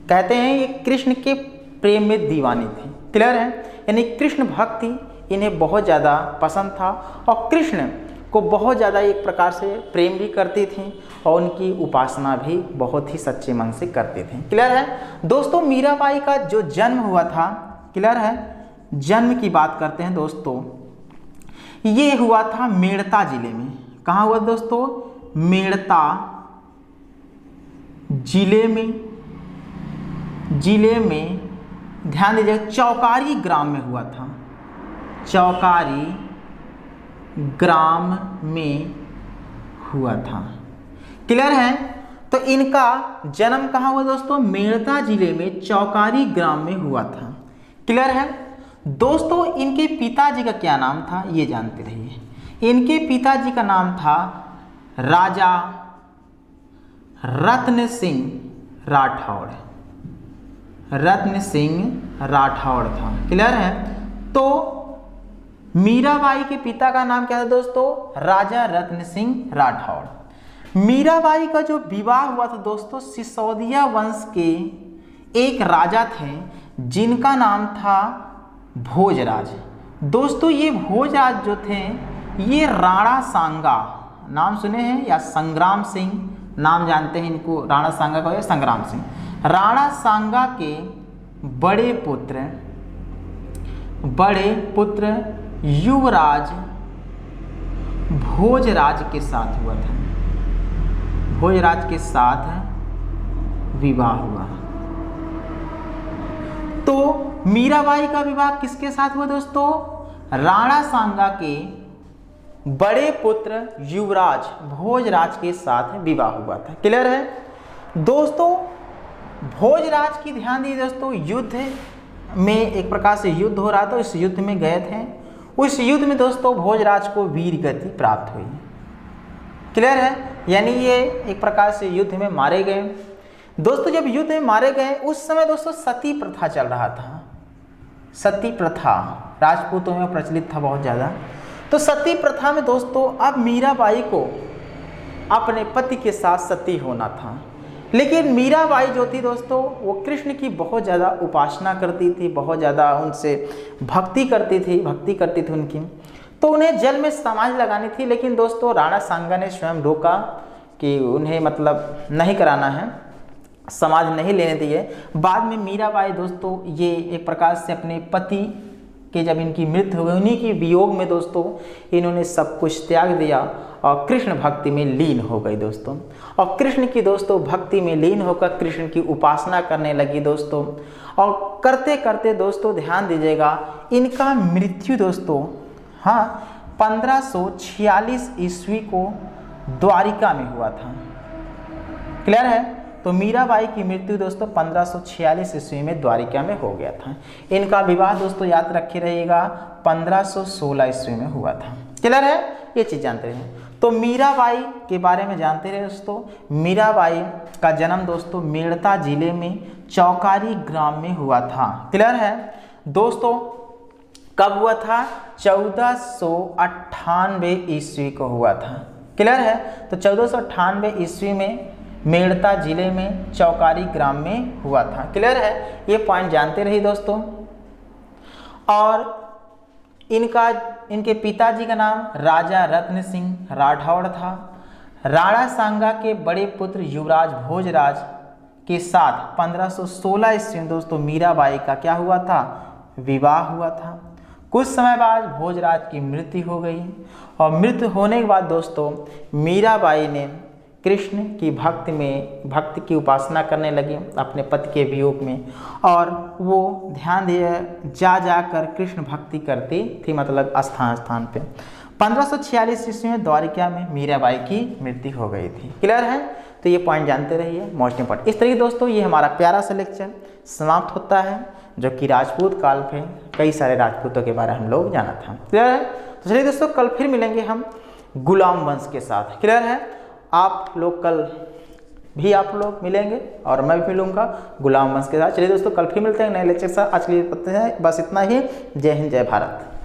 कहते हैं, ये कृष्ण के प्रेम में दीवानी थी। क्लियर है? यानी कृष्ण भक्ति इन्हें बहुत ज़्यादा पसंद था और कृष्ण को बहुत ज़्यादा एक प्रकार से प्रेम भी करती थी और उनकी उपासना भी बहुत ही सच्चे मन से करते थे। क्लियर है दोस्तों? मीराबाई का जो जन्म हुआ था, क्लियर है, जन्म की बात करते हैं दोस्तों, ये हुआ था मेड़ता जिले में। कहाँ हुआ दोस्तों? मेड़ता जिले में ध्यान दीजिए, चौकारी ग्राम में हुआ था। चौकारी ग्राम में हुआ था। क्लियर है? तो इनका जन्म कहाँ हुआ दोस्तों? मेड़ता जिले में चौकारी ग्राम में हुआ था। क्लियर है दोस्तों? इनके पिताजी का क्या नाम था ये जानते रहिए। इनके पिताजी का नाम था राजा रत्न सिंह राठौड़। रत्न सिंह राठौड़ था। क्लियर है? तो मीराबाई के पिता का नाम क्या था दोस्तों? राजा रत्न सिंह राठौड़। मीराबाई का जो विवाह हुआ था दोस्तों, सिसोदिया वंश के एक राजा थे जिनका नाम था भोजराज। दोस्तों ये भोजराज जो थे ये राणा सांगा, नाम सुने हैं, या संग्राम सिंह नाम जानते हैं इनको, राणा सांगा का या संग्राम सिंह, राणा सांगा के बड़े पुत्र युवराज भोजराज के साथ हुआ था। भोजराज के साथ विवाह हुआ। तो मीराबाई का विवाह किसके साथ हुआ दोस्तों? राणा सांगा के बड़े पुत्र युवराज भोजराज के साथ विवाह हुआ था। क्लियर है दोस्तों? भोजराज की ध्यान दीजिए दोस्तों, युद्ध में एक प्रकार से युद्ध हो रहा था, इस युद्ध में गए थे। उस युद्ध में दोस्तों भोजराज को वीर गति प्राप्त हुई। क्लियर है? यानी ये एक प्रकार से युद्ध में मारे गए। दोस्तों जब युद्ध में मारे गए उस समय दोस्तों सती प्रथा चल रहा था। सती प्रथा राजपूतों में प्रचलित था बहुत ज़्यादा। तो सती प्रथा में दोस्तों अब मीराबाई को अपने पति के साथ सती होना था। लेकिन मीराबाई जो थी दोस्तों वो कृष्ण की बहुत ज़्यादा उपासना करती थी, बहुत ज़्यादा उनसे भक्ति करती थी उनकी। तो उन्हें जल में समाधि लगानी थी, लेकिन दोस्तों राणा सांगा ने स्वयं रोका कि उन्हें मतलब नहीं कराना है, समाधि नहीं लेने दिए। बाद में मीराबाई दोस्तों ये एक प्रकार से अपने पति के जब इनकी मृत्यु हो गई, उन्हीं की वियोग में दोस्तों इन्होंने सब कुछ त्याग दिया और कृष्ण भक्ति में लीन हो गई दोस्तों। और कृष्ण की दोस्तों भक्ति में लीन होकर कृष्ण की उपासना करने लगी दोस्तों। और करते करते दोस्तों ध्यान दीजिएगा, इनका मृत्यु दोस्तों, हाँ, 1546 ईस्वी को द्वारिका में हुआ था। क्लियर है? तो मीराबाई की मृत्यु दोस्तों 1546 ईस्वी में द्वारिका में हो गया था। इनका विवाह दोस्तों याद रखे रहिएगा 1516 ईस्वी में हुआ था। क्लियर है? ये चीज़ जानते रहे। तो मीराबाई के बारे में जानते रहे दोस्तों। मीराबाई का जन्म दोस्तों मेड़ता जिले में चौकारी ग्राम में हुआ था। क्लियर है दोस्तों? कब हुआ था? 1498 ईस्वी को हुआ था। क्लियर है? तो 1498 ईस्वी में मेड़ता जिले में चौकारी ग्राम में हुआ था। क्लियर है? ये पॉइंट जानते रहिए दोस्तों। और इनके पिताजी का नाम राजा रत्न सिंह राठौड़ था। राणा सांगा के बड़े पुत्र युवराज भोजराज के साथ 1516 ईस्वी में दोस्तों मीराबाई का क्या हुआ था? विवाह हुआ था। कुछ समय बाद भोजराज की मृत्यु हो गई और मृत्यु होने के बाद दोस्तों मीराबाई ने कृष्ण की भक्ति की उपासना करने लगी अपने पति के वियोग में, और वो ध्यान दिए जाकर कृष्ण भक्ति करती थी, मतलब स्थान पे। 1546 ईस्वी में द्वारिका में मीराबाई की मृत्यु हो गई थी। क्लियर है? तो ये पॉइंट जानते रहिए, मोस्ट इंपॉर्टेंट। इस तरीके दोस्तों ये हमारा प्यारा सा लेक्चर समाप्त होता है, जो कि राजपूत काल पे कई सारे राजपूतों के बारे में हम लोग जाना था। क्लियर है? तो चलिए दोस्तों कल फिर मिलेंगे हम गुलाम वंश के साथ। क्लियर है? आप लोग कल भी आप लोग मिलेंगे और मैं भी मिलूंगा गुलाम वंश के साथ। चलिए दोस्तों कल फिर मिलते हैं नए लेक्चर के साथ। आज के लिए बस इतना ही। जय हिंद, जय भारत।